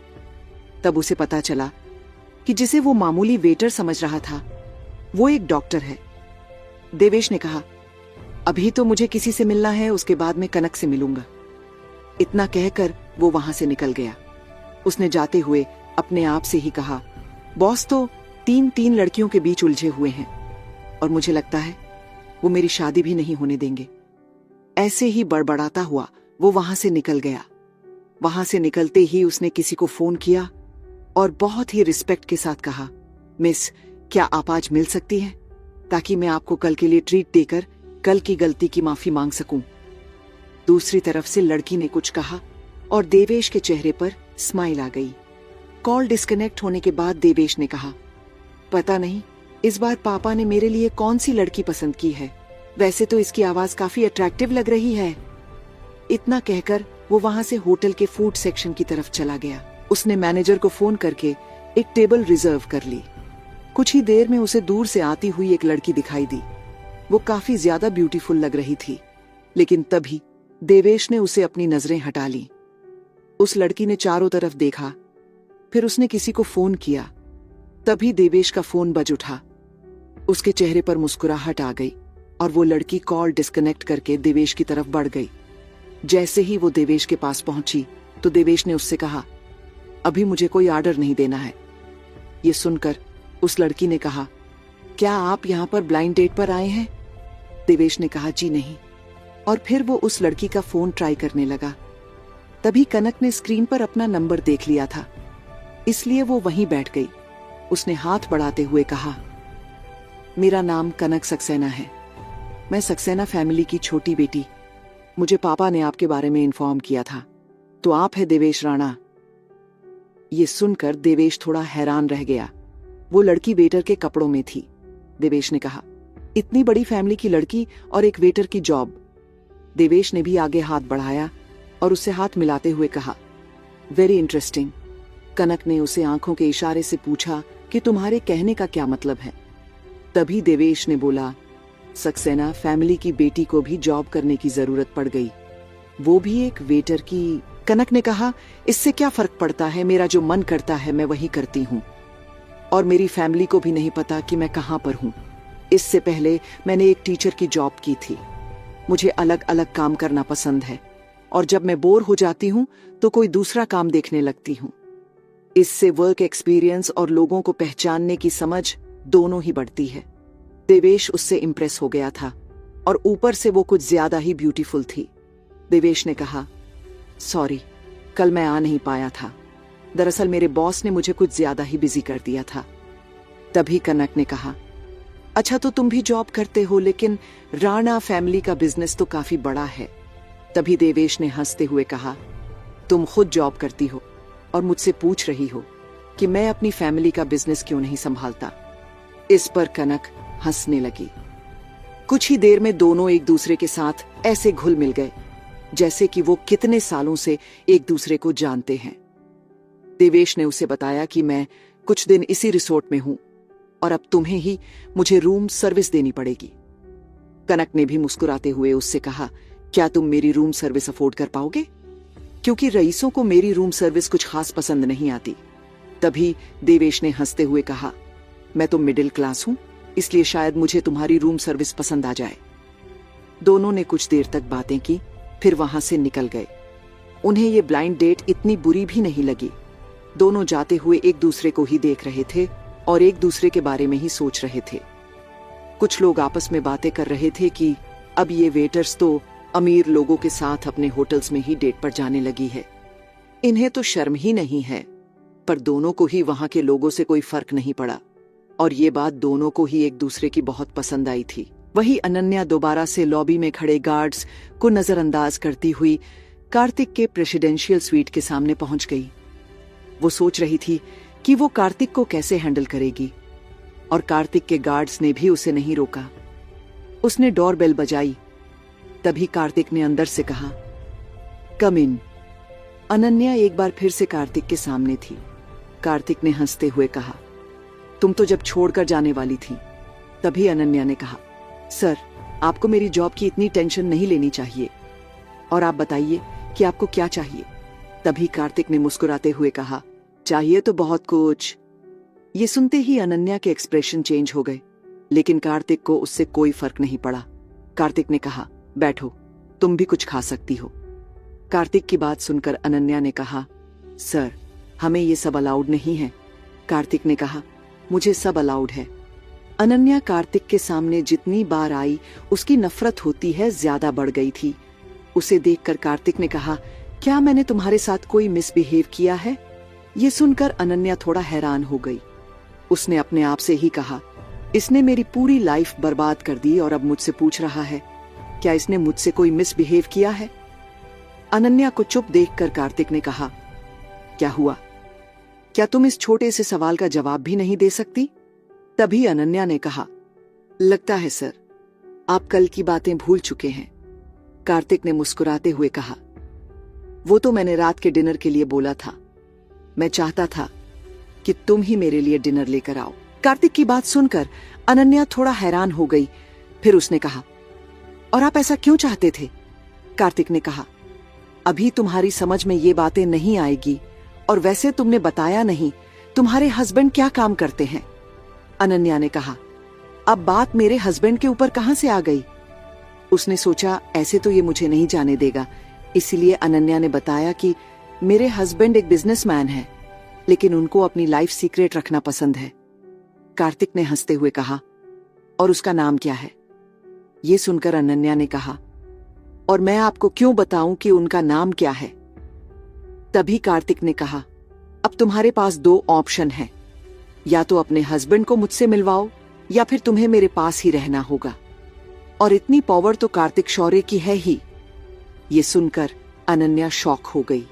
S1: तब उसे पता चला कि जिसे वो मामूली वेटर समझ रहा था, वो एक डॉक्टर है। देवेश ने कहा, अभी तो मुझे किसी से मिलना है, उसके बाद मैं कनक से मिलूंगा। इतना कहकर वो वहां से निकल गया। उसने जाते हुए अपने आप से ही कहा, बॉस तो 3 लड़कियों के बीच उलझे हुए हैं और मुझे लगता है वो मेरी शादी भी नहीं होने देंगे। ऐसे ही बड़बड़ाता हुआ वो वहां से निकल गया। वहां से निकलते ही उसने किसी को फोन किया और बहुत ही रिस्पेक्ट के साथ कहा, मिस, क्या आप आज मिल सकती हैं, ताकि मैं आपको कल के लिए ट्रीट देकर कल की गलती की माफी मांग सकूं। दूसरी तरफ से लड़की ने कुछ कहा और देवेश के चेहरे पर स्माइल आ गई। कॉल डिस्कनेक्ट होने के बाद देवेश ने कहा, पता नहीं इस बार पापा ने मेरे लिए कौन सी लड़की पसंद की है। वैसे तो इसकी आवाज काफी अट्रैक्टिव लग रही है। इतना कहकर वो वहां से होटल के फूड सेक्शन की तरफ चला गया। उसने मैनेजर को फोन करके एक टेबल रिजर्व कर ली। कुछ ही देर में उसे दूर से आती हुई एक लड़की दिखाई दी। वो काफी ज्यादा ब्यूटीफुल लग रही थी, लेकिन तभी देवेश ने उसे अपनी नजरें हटा ली। उस लड़की ने चारों तरफ देखा, फिर उसने किसी को फोन किया। तभी देवेश का फोन बज उठा। उसके चेहरे पर मुस्कुराहट आ गई और वो लड़की कॉल डिस्कनेक्ट करके देवेश की तरफ बढ़ गई। जैसे ही वो देवेश के पास पहुंची तो देवेश ने उससे कहा, अभी मुझे कोई ऑर्डर नहीं देना है। ये सुनकर उस लड़की ने कहा, क्या आप यहाँ पर ब्लाइंड डेट पर आए हैं? देवेश ने कहा, जी नहीं। और फिर वो उस लड़की का फोन ट्राई करने लगा। तभी कनक ने स्क्रीन पर अपना नंबर देख लिया था, इसलिए वो वहीं बैठ गई। उसने हाथ बढ़ाते हुए कहा, मेरा नाम कनक सक्सेना है। मैं सक्सेना फैमिली की छोटी बेटी। मुझे पापा ने आपके बारे में इन्फॉर्म किया था। तो आप है देवेश राणा? ये सुनकर देवेश थोड़ा हैरान रह गया। वो लड़की वेटर के कपड़ों में थी। देवेश ने कहा, इतनी बड़ी फैमिली की लड़की और एक वेटर की जॉब। देवेश ने भी आगे हाथ बढ़ाया और उससे हाथ मिलाते हुए कहा, वेरी इंटरेस्टिंग। कनक ने उसे आंखों के इशारे से पूछा कि तुम्हारे कहने का क्या मतलब है? तभी देवेश ने बोला, सक्सेना फैमिली की बेटी को भी जॉब करने की जरूरत पड़ गई। वो भी एक वेटर की। कनक ने कहा, इससे क्या फर्क पड़ता है, मेरा जो मन करता है मैं वही करती हूँ, और मेरी फैमिली को भी नहीं पता कि मैं कहाँ पर हूँ। इससे पहले मैंने एक टीचर की जॉब की थी। मुझे अलग अलग काम करना पसंद है, और जब मैं बोर हो जाती हूँ तो कोई दूसरा काम देखने लगती हूँ। इससे वर्क एक्सपीरियंस और लोगों को पहचानने की समझ दोनों ही बढ़ती है। देवेश उससे इम्प्रेस हो गया था, और ऊपर से वो कुछ ज्यादा ही ब्यूटीफुल थी। देवेश ने कहा, सॉरी, कल मैं आ नहीं पाया था। दरअसल मेरे बॉस ने मुझे कुछ ज्यादा ही बिजी कर दिया था। तभी कनक ने कहा, अच्छा तो तुम भी जॉब करते हो, लेकिन राणा फैमिली का बिजनेस तो काफी बड़ा है। तभी देवेश ने हंसते हुए कहा, तुम खुद जॉब करती हो और मुझसे पूछ रही हो कि मैं अपनी फैमिली का बिजनेस क्यों नहीं संभालता। इस पर कनक हंसने लगी। कुछ ही देर में दोनों एक दूसरे के साथ ऐसे घुल मिल गए जैसे कि वो कितने सालों से एक दूसरे को जानते हैं। देवेश ने उसे बताया कि मैं कुछ दिन इसी रिसोर्ट में हूं और अब तुम्हें ही मुझे रूम सर्विस देनी पड़ेगी। कनक ने भी मुस्कुराते हुए उससे कहा, क्या तुम मेरी रूम सर्विस अफोर्ड कर पाओगे? क्योंकि रईसों को मेरी रूम सर्विस कुछ खास पसंद नहीं आती। तभी देवेश ने हंसते हुए कहा, मैं तो मिडिल क्लास हूं, इसलिए शायद मुझे तुम्हारी रूम सर्विस पसंद आ जाए। दोनों ने कुछ देर तक बातें की, फिर वहां से निकल गए। उन्हें ये ब्लाइंड डेट इतनी बुरी भी नहीं लगी। दोनों जाते हुए एक दूसरे को ही देख रहे थे और एक दूसरे के बारे में ही सोच रहे थे। कुछ लोग आपस में बातें कर रहे थे कि अब ये वेटर्स तो अमीर लोगों के साथ अपने होटल्स में ही डेट पर जाने लगी है, इन्हें तो शर्म ही नहीं है। पर दोनों को ही वहां के लोगों से कोई फर्क नहीं पड़ा, और ये बात दोनों को ही एक दूसरे की बहुत पसंद आई थी। वही अनन्या दोबारा से लॉबी में खड़े गार्ड्स को नजरअंदाज करती हुई कार्तिक के प्रेसिडेंशियल स्वीट के सामने पहुंच गई। वो सोच रही थी कि वो कार्तिक को कैसे हैंडल करेगी, और कार्तिक के गार्ड्स ने भी उसे नहीं रोका। उसने डोरबेल बजाई। तभी कार्तिक ने अंदर से कहा, कम इन। अनन्या एक बार फिर से कार्तिक के सामने थी। कार्तिक ने हंसते हुए कहा, तुम तो जब छोड़कर जाने वाली थी। तभी अनन्या ने कहा, सर, आपको मेरी जॉब की इतनी टेंशन नहीं लेनी चाहिए, और आप बताइए कि आपको क्या चाहिए। तभी कार्तिक ने मुस्कुराते हुए कहा, चाहिए तो बहुत कुछ। ये सुनते ही अनन्या के एक्सप्रेशन चेंज हो गए, लेकिन कार्तिक को उससे कोई फर्क नहीं पड़ा। कार्तिक ने कहा, बैठो, तुम भी कुछ खा सकती हो। कार्तिक की बात सुनकर अनन्या ने कहा, सर, हमें ये सब अलाउड नहीं है। कार्तिक ने कहा, मुझे सब अलाउड है। अनन्या कार्तिक के सामने जितनी बार आई उसकी नफरत होती है ज्यादा बढ़ गई थी। उसे देखकर कार्तिक ने कहा, क्या मैंने तुम्हारे साथ कोई मिसबिहेव किया है? ये सुनकर अनन्या थोड़ा हैरान हो गई। उसने अपने आप से ही कहा, इसने मेरी पूरी लाइफ बर्बाद कर दी और अब मुझसे पूछ रहा है, क्या इसने मुझसे कोई मिसबिहेव किया है? अनन्या को चुप देखकर कार्तिक ने कहा, क्या हुआ? क्या तुम इस छोटे से सवाल का जवाब भी नहीं दे सकती? तभी अनन्या ने कहा, लगता है सर, आप कल की बातें भूल चुके हैं। कार्तिक ने मुस्कुराते हुए कहा, वो तो मैंने रात के डिनर के लिए बोला था। मैं चाहता था कि तुम ही मेरे लिए डिनर लेकर आओ। कार्तिक की बात सुनकर अनन्या थोड़ा हैरान हो गई। फिर उसने कहा, और आप ऐसा क्यों चाहते थे? कार्तिक ने कहा, अभी तुम्हारी समझ में ये बातें नहीं आएगी, और वैसे तुमने बताया नहीं तुम्हारे हस्बैंड क्या काम करते हैं। अनन्या ने कहा, अब बात मेरे हस्बैंड के ऊपर कहां से आ गई? उसने सोचा ऐसे तो ये मुझे नहीं जाने देगा, इसलिए अनन्या ने बताया कि मेरे हस्बैंड एक बिजनेसमैन है, लेकिन उनको अपनी लाइफ सीक्रेट रखना पसंद है। कार्तिक ने हंसते हुए कहा, और उसका नाम क्या है? ये सुनकर अनन्या ने कहा, और मैं आपको क्यों बताऊं कि उनका नाम क्या है? तभी कार्तिक ने कहा, अब तुम्हारे पास दो ऑप्शन हैं, या तो अपने हस्बैंड को मुझसे मिलवाओ, या फिर तुम्हें मेरे पास ही रहना होगा। और इतनी पावर तो कार्तिक शौर्य की है ही। ये सुनकर अनन्या शॉक हो गई।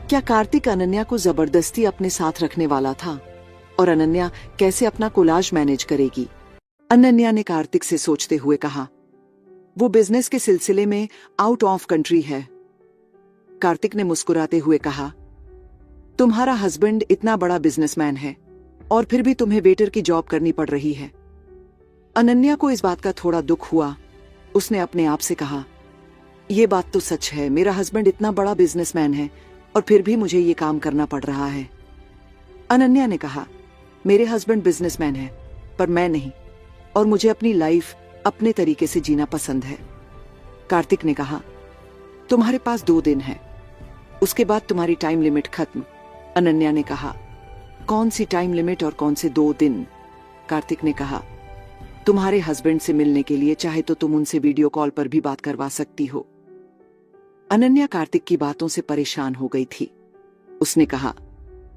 S1: क्या कार्तिक अनन्या को जबरदस्ती अपने साथ रखने वाला था? और अनन्या कैसे अपना कोलाज मैनेज करेगी? अनन्या ने कार्तिक से सोचते हुए कहा, वो बिजनेस के सिलसिले में आउट ऑफ कंट्री है। कार्तिक ने मुस्कुराते हुए कहा, तुम्हारा हस्बैंड इतना बड़ा बिजनेसमैन है और फिर भी तुम्हें वेटर की जॉब करनी पड़ रही है। अनन्या को इस बात का थोड़ा दुख हुआ। उसने अपने आप से कहा, ये बात तो सच है, मेरा हस्बैंड इतना बड़ा बिजनेसमैन है और फिर भी मुझे ये काम करना पड़ रहा है। अनन्या ने कहा, मेरे हस्बैंड बिजनेसमैन है पर मैं नहीं, और मुझे अपनी लाइफ अपने तरीके से जीना पसंद है। कार्तिक ने कहा, तुम्हारे पास 2 दिन है, उसके बाद तुम्हारी टाइम लिमिट खत्म। अनन्या ने कहा, कौन सी टाइम लिमिट और कौन से 2 दिन? कार्तिक ने कहा, तुम्हारे हस्बैंड से मिलने के लिए चाहे तो तुम उनसे वीडियो कॉल पर भी बात करवा सकती हो। अनन्या कार्तिक की बातों से परेशान हो गई थी। उसने कहा,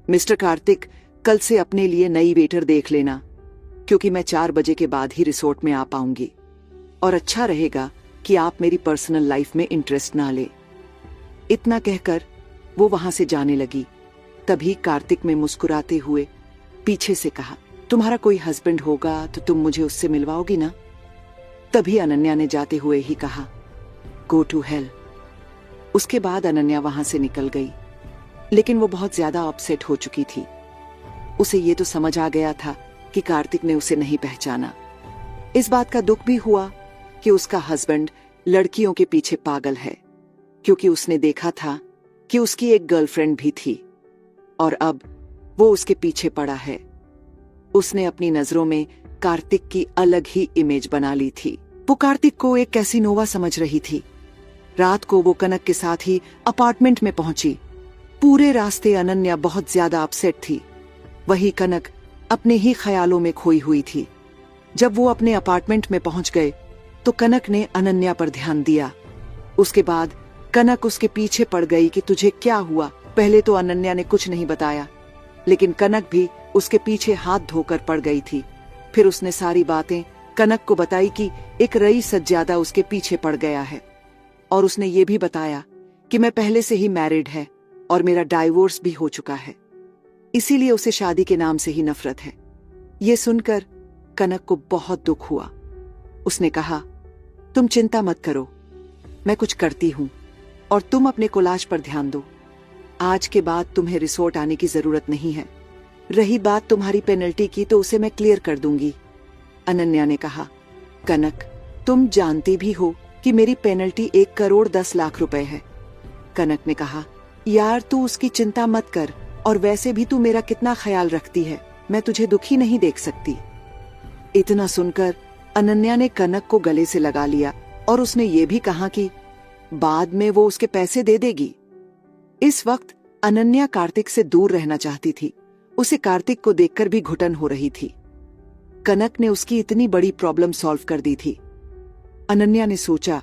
S1: मिस्टर कार्तिक, कल से अपने लिए नई वेटर देख लेना, क्योंकि मैं 4 बजे के बाद ही रिसोर्ट में आ पाऊंगी, और अच्छा रहेगा कि आप मेरी पर्सनल लाइफ में इंटरेस्ट ना ले। इतना कहकर वो वहां से जाने लगी। तभी कार्तिक में मुस्कुराते हुए पीछे से कहा, तुम्हारा कोई हस्बैंड होगा तो तुम मुझे उससे मिलवाओगी ना? तभी अनन्या ने जाते हुए ही कहा, गो टू हेल। उसके बाद अनन्या वहां से निकल गई, लेकिन वो बहुत ज्यादा अपसेट हो चुकी थी। उसे ये तो समझ आ गया था कि कार्तिक ने उसे नहीं पहचाना। इस बात का दुख भी हुआ कि उसका हस्बैंड लड़कियों के पीछे पागल है, क्योंकि उसने देखा था कि उसकी एक गर्लफ्रेंड भी थी और अब वो उसके पीछे पड़ा है। उसने अपनी नजरों में कार्तिक की अलग ही इमेज बना ली थी। वो कार्तिक को एक कैसीनोवा समझ रही थी। रात को वो कनक के साथ ही अपार्टमेंट में पहुंची। पूरे रास्ते अनन्या बहुत ज्यादा अपसेट थी। वही कनक अपने ही ख्यालों में खोई हुई थी। जब वो अपने अपार्टमेंट में पहुंच गए तो कनक ने अनन्या पर ध्यान दिया। उसके बाद कनक उसके पीछे पड़ गई कि तुझे क्या हुआ। पहले तो अनन्या ने कुछ नहीं बताया, लेकिन कनक भी उसके पीछे हाथ धोकर पड़ गई थी। फिर उसने सारी बातें कनक को बताई कि एक रईस सज्जादा उसके पीछे पड़ गया है, और उसने ये भी बताया कि मैं पहले से ही मैरिड है और मेरा डाइवोर्स भी हो चुका है, इसीलिए उसे शादी के नाम से ही नफरत है। ये सुनकर कनक को बहुत दुख हुआ। उसने कहा, तुम चिंता मत करो, मैं कुछ करती हूं और तुम अपने कोलाज पर ध्यान दो। आज के बाद तुम्हें रिसोर्ट आने की जरूरत नहीं है। रही बात तुम्हारी पेनल्टी की तो उसे मैं क्लियर कर दूंगी। अनन्या ने कहा, कनक, तुम जानती भी हो कि मेरी पेनल्टी 1,10,00,000 रुपए है। कनक ने कहा, यार तू उसकी चिंता मत कर, और वैसे भी तू मेरा कितना ख्याल रखती है, मैं तुझे दुखी नहीं देख सकती। इतना सुनकर अनन्या ने कनक को गले से लगा लिया और उसने ये भी कहा कि बाद में वो उसके पैसे दे देगी। इस वक्त अनन्या कार्तिक से दूर रहना चाहती थी। उसे कार्तिक को देखकर भी घुटन हो रही थी। कनक ने उसकी इतनी बड़ी प्रॉब्लम सॉल्व कर दी थी। अनन्या ने सोचा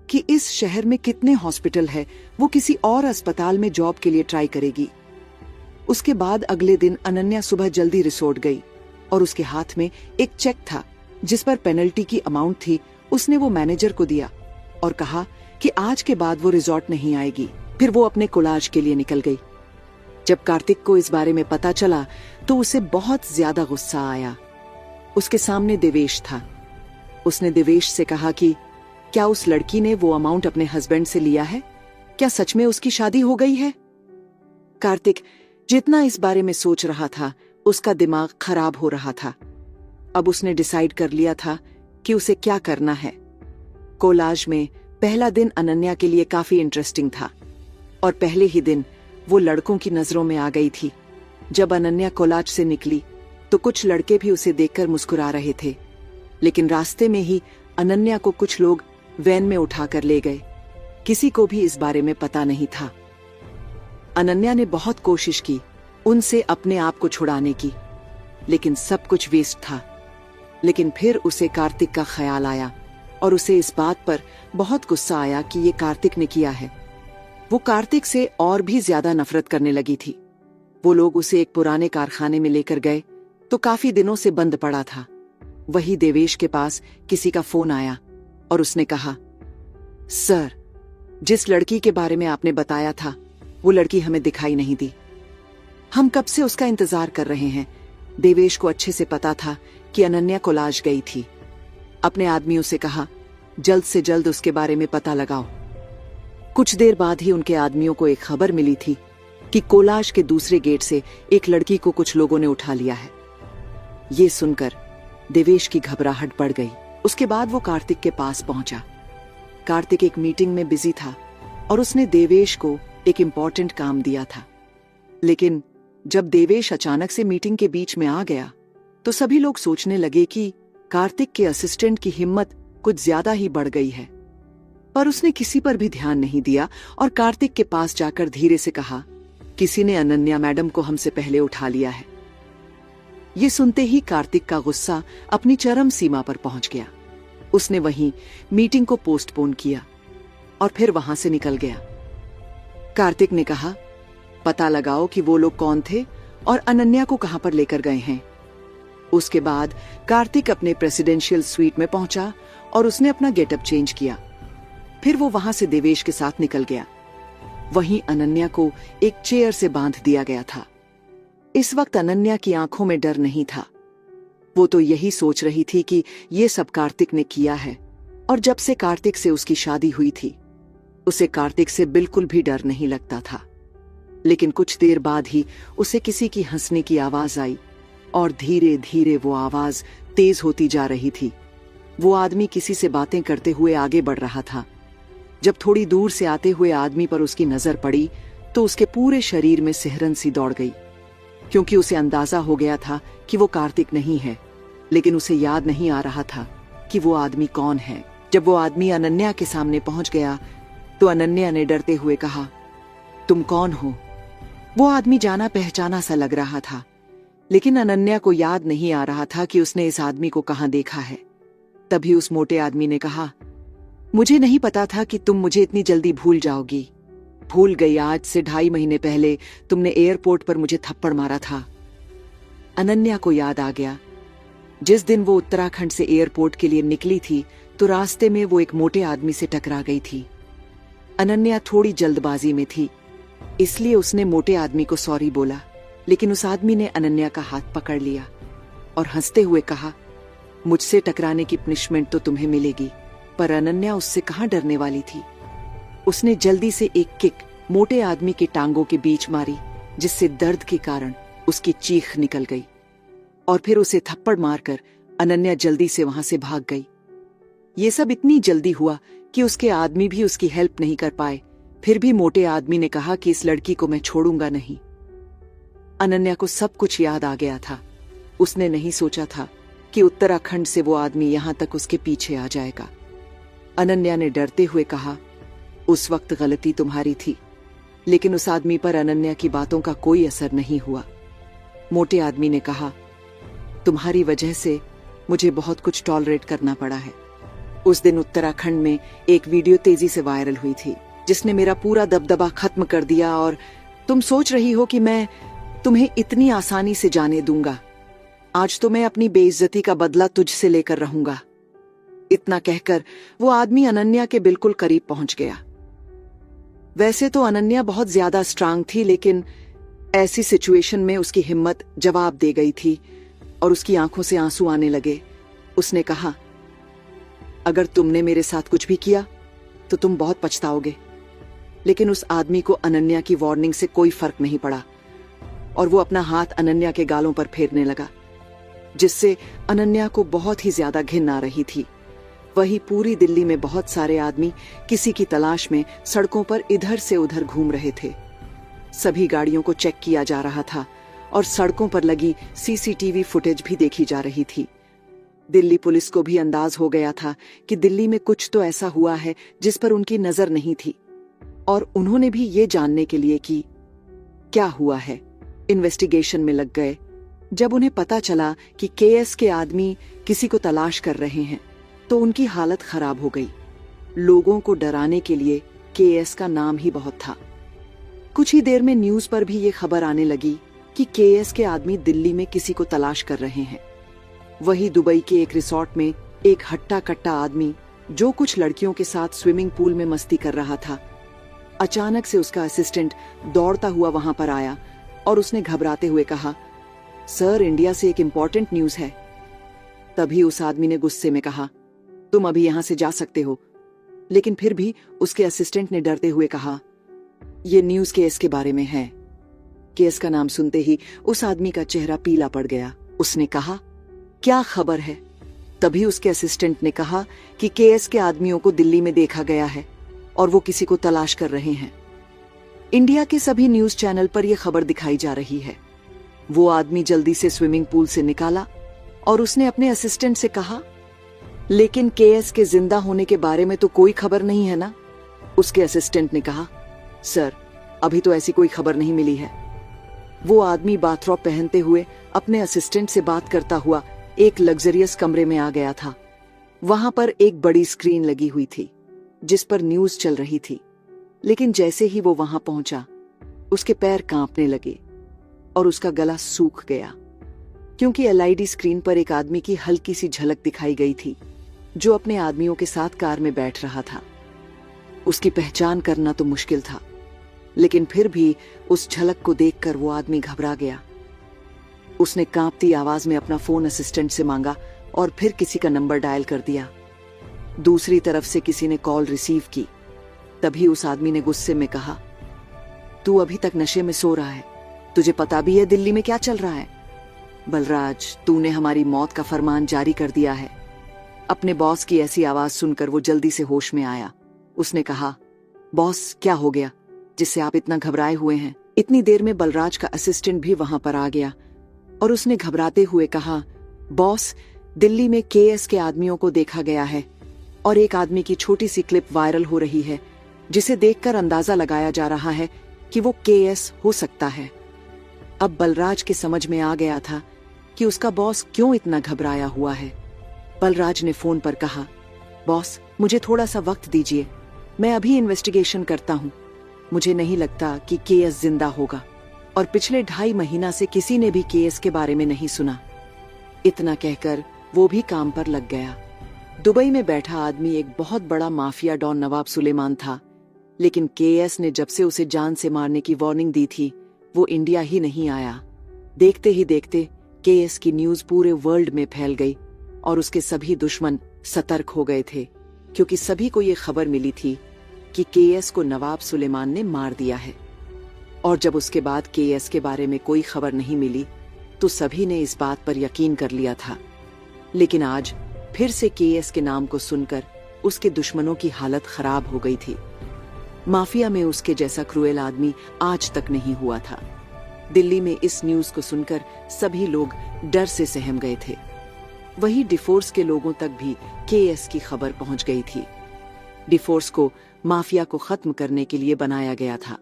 S1: कि इस शहर में कितने हॉस्पिटल है, वो किसी और अस्पताल में जॉब के लिए ट्राई करेगी। उसके बाद अगले दिन अनन्या सुबह जल्दी रिसोर्ट गई और उसके हाथ में एक चेक था जिस पर पेनल्टी की अमाउंट थी। उसने वो मैनेजर को दिया और कहा कि आज के बाद वो रिसोर्ट नहीं आएगी। फिर वो अपने कोलाज के लिए निकल गई। जब कार्तिक को इस बारे में पता चला तो उसे बहुत ज्यादा गुस्सा आया। उसके सामने देवेश था। उसने देवेश से कहा कि क्या उस लड़की ने वो अमाउंट अपने हस्बैंड से लिया है? क्या सच में उसकी शादी हो गई है? कार्तिक जितना इस बारे में सोच रहा था, उसका दिमाग खराब हो रहा था। अब उसने डिसाइड कर लिया था कि उसे क्या करना है। कोलाज में पहला दिन अनन्या के लिए काफी इंटरेस्टिंग था और पहले ही दिन वो लड़कों की नजरों में आ गई थी। जब अनन्या कोलाज से निकली तो कुछ लड़के भी उसे देखकर मुस्कुरा रहे थे, लेकिन रास्ते में ही अनन्या को कुछ लोग वैन में उठाकर ले गए। किसी को भी इस बारे में पता नहीं था। अनन्या ने बहुत कोशिश की उनसे अपने आप को छुड़ाने की, लेकिन सब कुछ वेस्ट था। लेकिन फिर उसे कार्तिक का ख्याल आया और उसे इस बात पर बहुत गुस्सा आया कि ये कार्तिक ने किया है। वो कार्तिक से और भी ज्यादा नफरत करने लगी थी। वो लोग उसे एक पुराने कारखाने में लेकर गए तो काफी दिनों से बंद पड़ा था। वही देवेश के पास किसी का फोन आया और उसने कहा, सर, जिस लड़की के बारे में आपने बताया था वो लड़की हमें दिखाई नहीं दी। हम कब से उसका इंतजार कर रहे हैं। देवेश को अच्छे से पता था कि अनन्या कोलाज गई थी। अपने आदमियों से कहा, जल्द से जल्द उसके बारे में पता लगाओ। कुछ देर बाद ही उनके आदमियों को एक खबर मिली थी कि कोलाज के दूसरे गेट से एक लड़की को कुछ लोगों ने उठा लिया है। ये सुनकर देवेश की घबराहट बढ़ गई। उसके बाद वो कार्तिक के पास पहुंचा। कार्तिक एक मीटिंग में बिजी था और उसने देवेश को एक इम्पोर्टेंट काम दिया था। लेकिन जब देवेश अचानक से मीटिंग के बीच में आ गया तो सभी लोग सोचने लगे कि कार्तिक के असिस्टेंट की हिम्मत कुछ ज्यादा ही बढ़ गई है। पर उसने किसी पर भी ध्यान नहीं दिया और कार्तिक के पास जाकर धीरे से कहा, किसी ने अनन्या मैडम को हमसे पहले उठा लिया है। ये सुनते ही कार्तिक का गुस्सा अपनी चरम सीमा पर पहुंच गया। उसने वहीं मीटिंग को पोस्टपोन किया और फिर वहां से निकल गया। कार्तिक ने कहा, पता लगाओ कि वो लोग कौन थे और अनन्या को कहां पर लेकर गए हैं। उसके बाद कार्तिक अपने प्रेसिडेंशियल स्वीट में पहुंचा और उसने अपना गेटअप चेंज किया। फिर वो वहां से देवेश के साथ निकल गया। वहीं अनन्या को एक चेयर से बांध दिया गया था। इस वक्त अनन्या की आंखों में डर नहीं था। वो तो यही सोच रही थी कि ये सब कार्तिक ने किया है और जब से कार्तिक से उसकी शादी हुई थी उसे कार्तिक से बिल्कुल भी डर नहीं लगता था। लेकिन कुछ देर बाद ही उसे किसी की हंसने की आवाज आई और धीरे धीरे वो आवाज तेज होती जा रही थी। वो आदमी किसी से बातें करते हुए आगे बढ़ रहा था। जब थोड़ी दूर से आते हुए आदमी पर उसकी नजर पड़ी तो उसके पूरे शरीर में सिहरन सी दौड़ गई, क्योंकि उसे अंदाजा हो गया था कि वो कार्तिक नहीं है। लेकिन उसे याद नहीं आ रहा था कि वो आदमी कौन है। जब वो आदमी अनन्या के सामने पहुंच गया तो अनन्या ने डरते हुए कहा, तुम कौन हो? वो आदमी जाना पहचाना सा लग रहा था, लेकिन अनन्या को याद नहीं आ रहा था कि उसने इस आदमी को कहां देखा है। तभी उस मोटे आदमी ने कहा, मुझे नहीं पता था कि तुम मुझे इतनी जल्दी भूल जाओगी। भूल गई, आज से 2.5 महीने पहले तुमने एयरपोर्ट पर मुझे थप्पड़ मारा था। अनन्या को याद आ गया, जिस दिन वो उत्तराखंड से एयरपोर्ट के लिए निकली थी तो रास्ते में वो एक मोटे आदमी से टकरा गई थी। अनन्या थोड़ी जल्दबाजी में थी, इसलिए उसने मोटे आदमी को सॉरी बोला, लेकिन उस आदमी ने अनन्या का हाथ पकड़ लिया और हंसते हुए कहा, मुझसे टकराने की पनिशमेंट तो तुम्हें मिलेगी। पर अनन्या उससे कहां डरने वाली थी। उसने जल्दी से एक किक मोटे आदमी के टांगों के बीच मारी, जिससे दर्द के कारण उसकी चीख निकल गई और फिर उसे थप्पड़ मारकर अनन्या जल्दी से वहां से भाग गई। ये सब इतनी जल्दी हुआ कि उसके आदमी भी उसकी हेल्प नहीं कर पाए। फिर भी मोटे आदमी ने कहा कि इस लड़की को मैं छोड़ूंगा नहीं। अनन्या को सब कुछ याद आ गया था। उसने नहीं सोचा था कि उत्तराखंड से वो आदमी यहां तक उसके पीछे आ जाएगा। अनन्या ने डरते हुए कहा, उस वक्त गलती तुम्हारी थी। लेकिन उस आदमी पर अनन्या की बातों का कोई असर नहीं हुआ। मोटे आदमी ने कहा, तुम्हारी वजह से मुझे बहुत कुछ टॉलरेट करना पड़ा है। उस दिन उत्तराखंड में एक वीडियो तेजी से वायरल हुई थी जिसने मेरा पूरा दबदबा खत्म कर दिया और तुम सोच रही हो कि मैं तुम्हें इतनी आसानी से जाने दूंगा। आज तो मैं अपनी बेइज्जती का बदला तुझसे लेकर रहूंगा। इतना कहकर वो आदमी अनन्या के बिल्कुल करीब पहुंच गया। वैसे तो अनन्या बहुत ज्यादा स्ट्रांग थी, लेकिन ऐसी सिचुएशन में उसकी हिम्मत जवाब दे गई थी और उसकी आंखों से आंसू आने लगे। उसने कहा, अगर तुमने मेरे साथ कुछ भी किया तो तुम बहुत पछताओगे। लेकिन उस आदमी को अनन्या की वार्निंग से कोई फर्क नहीं पड़ा और वो अपना हाथ अनन्या के गालों पर फेरने लगा, जिससे अनन्या को बहुत ही ज्यादा घिन आ रही थी। वही पूरी दिल्ली में बहुत सारे आदमी किसी की तलाश में सड़कों पर इधर से उधर घूम रहे थे। सभी गाड़ियों को चेक किया जा रहा था और सड़कों पर लगी सीसीटीवी फुटेज भी देखी जा रही थी। दिल्ली पुलिस को भी अंदाज हो गया था कि दिल्ली में कुछ तो ऐसा हुआ है जिस पर उनकी नजर नहीं थी और उन्होंने भी ये जानने के लिए कि क्या हुआ है इन्वेस्टिगेशन में लग गए। जब उन्हें पता चला कि केएस के आदमी किसी को तलाश कर रहे हैं तो उनकी हालत खराब हो गई। लोगों को डराने के लिए केएस का नाम ही बहुत था। कुछ ही देर में न्यूज पर भी ये खबर आने लगी कि केएस के आदमी दिल्ली में किसी को तलाश कर रहे हैं। वही दुबई के एक रिसोर्ट में एक हट्टा कट्टा आदमी जो कुछ लड़कियों के साथ स्विमिंग पूल में मस्ती कर रहा था, अचानक से उसका असिस्टेंट दौड़ता हुआ वहां पर आया और उसने घबराते हुए कहा, सर, इंडिया से एक इंपॉर्टेंट न्यूज है। तभी उस आदमी ने गुस्से में कहा, तुम अभी यहां से जा सकते हो। लेकिन फिर भी उसके असिस्टेंट ने डरते हुए कहा, यह न्यूज केस के बारे में है। केस का नाम सुनते ही उस आदमी का चेहरा पीला पड़ गया। उसने कहा, क्या खबर है? तभी उसके असिस्टेंट ने कहा कि केएस के आदमियों को दिल्ली में देखा गया है और वो किसी को तलाश कर रहे हैं। इंडिया के सभी न्यूज चैनल पर यह खबर दिखाई जा रही है। वो आदमी जल्दी से स्विमिंग पूल से निकाला और उसने अपने असिस्टेंट से कहा, लेकिन केएस के जिंदा होने के बारे में तो कोई खबर नहीं है ना? उसके असिस्टेंट ने कहा, सर, अभी तो ऐसी कोई खबर नहीं मिली है। वो आदमी बाथरॉब पहनते हुए अपने असिस्टेंट से बात करता हुआ एक लग्जरियस कमरे में आ गया था। वहां पर एक बड़ी स्क्रीन लगी हुई थी जिस पर न्यूज चल रही थी। लेकिन जैसे ही वो वहां पहुंचा, उसके पैर कांपने लगे और उसका गला सूख गया, क्योंकि एलईडी स्क्रीन पर एक आदमी की हल्की सी झलक दिखाई गई थी जो अपने आदमियों के साथ कार में बैठ रहा था। उसकी पहचान करना तो मुश्किल था, लेकिन फिर भी उस झलक को देखकर वो आदमी घबरा गया। उसने कांपती आवाज में अपना फोन असिस्टेंट से मांगा और फिर किसी का नंबर डायल कर दिया। दूसरी तरफ से किसी ने कॉल रिसीव की। तभी उस आदमी ने गुस्से में कहा, तू अभी तक नशे में सो रहा है, तुझे पता भी है दिल्ली में क्या चल रहा है? बलराज, तूने हमारी मौत का फरमान जारी कर दिया है। अपने बॉस की ऐसी आवाज सुनकर वो जल्दी से होश में आया। उसने कहा, बॉस, क्या हो गया जिससे आप इतना घबराए हुए हैं? इतनी देर में बलराज का असिस्टेंट भी वहां पर आ गया और उसने घबराते हुए कहा, बॉस, दिल्ली में केएस के आदमियों को देखा गया है और एक आदमी की छोटी सी क्लिप वायरल हो रही है जिसे देखकर अंदाजा लगाया जा रहा है कि वो केएस हो सकता है। अब बलराज के समझ में आ गया था कि उसका बॉस क्यों इतना घबराया हुआ है। बलराज ने फोन पर कहा, बॉस, मुझे थोड़ा सा वक्त दीजिए, मैं अभी इन्वेस्टिगेशन करता हूं। मुझे नहीं लगता कि केएस जिंदा होगा और पिछले 2.5 महीना से किसी ने भी केएस के बारे में नहीं सुना। इतना कहकर वो भी काम पर लग गया। दुबई में बैठा आदमी एक बहुत बड़ा माफिया डॉन नवाब सुलेमान था, लेकिन केएस ने जब से उसे जान से मारने की वार्निंग दी थी, वो इंडिया ही नहीं आया। देखते ही देखते केएस की न्यूज पूरे वर्ल्ड में फैल गई और उसके सभी दुश्मन सतर्क हो गए थे, क्योंकि सभी को ये खबर मिली थी कि केएस को नवाब सुलेमान ने मार दिया है। और जब उसके बाद केएस के बारे में कोई खबर नहीं मिली तो सभी ने इस बात पर यकीन कर लिया था। लेकिन आज फिर से केएस के नाम को सुनकर उसके दुश्मनों की हालत खराब हो गई थी। माफिया में उसके जैसा क्रूएल आदमी आज तक नहीं हुआ था। दिल्ली में इस न्यूज को सुनकर सभी लोग डर से सहम गए थे। वही डिफोर्स के लोगों तक भी केएस की खबर पहुंच गई थी। डिफोर्स को माफिया को खत्म करने के लिए बनाया गया था।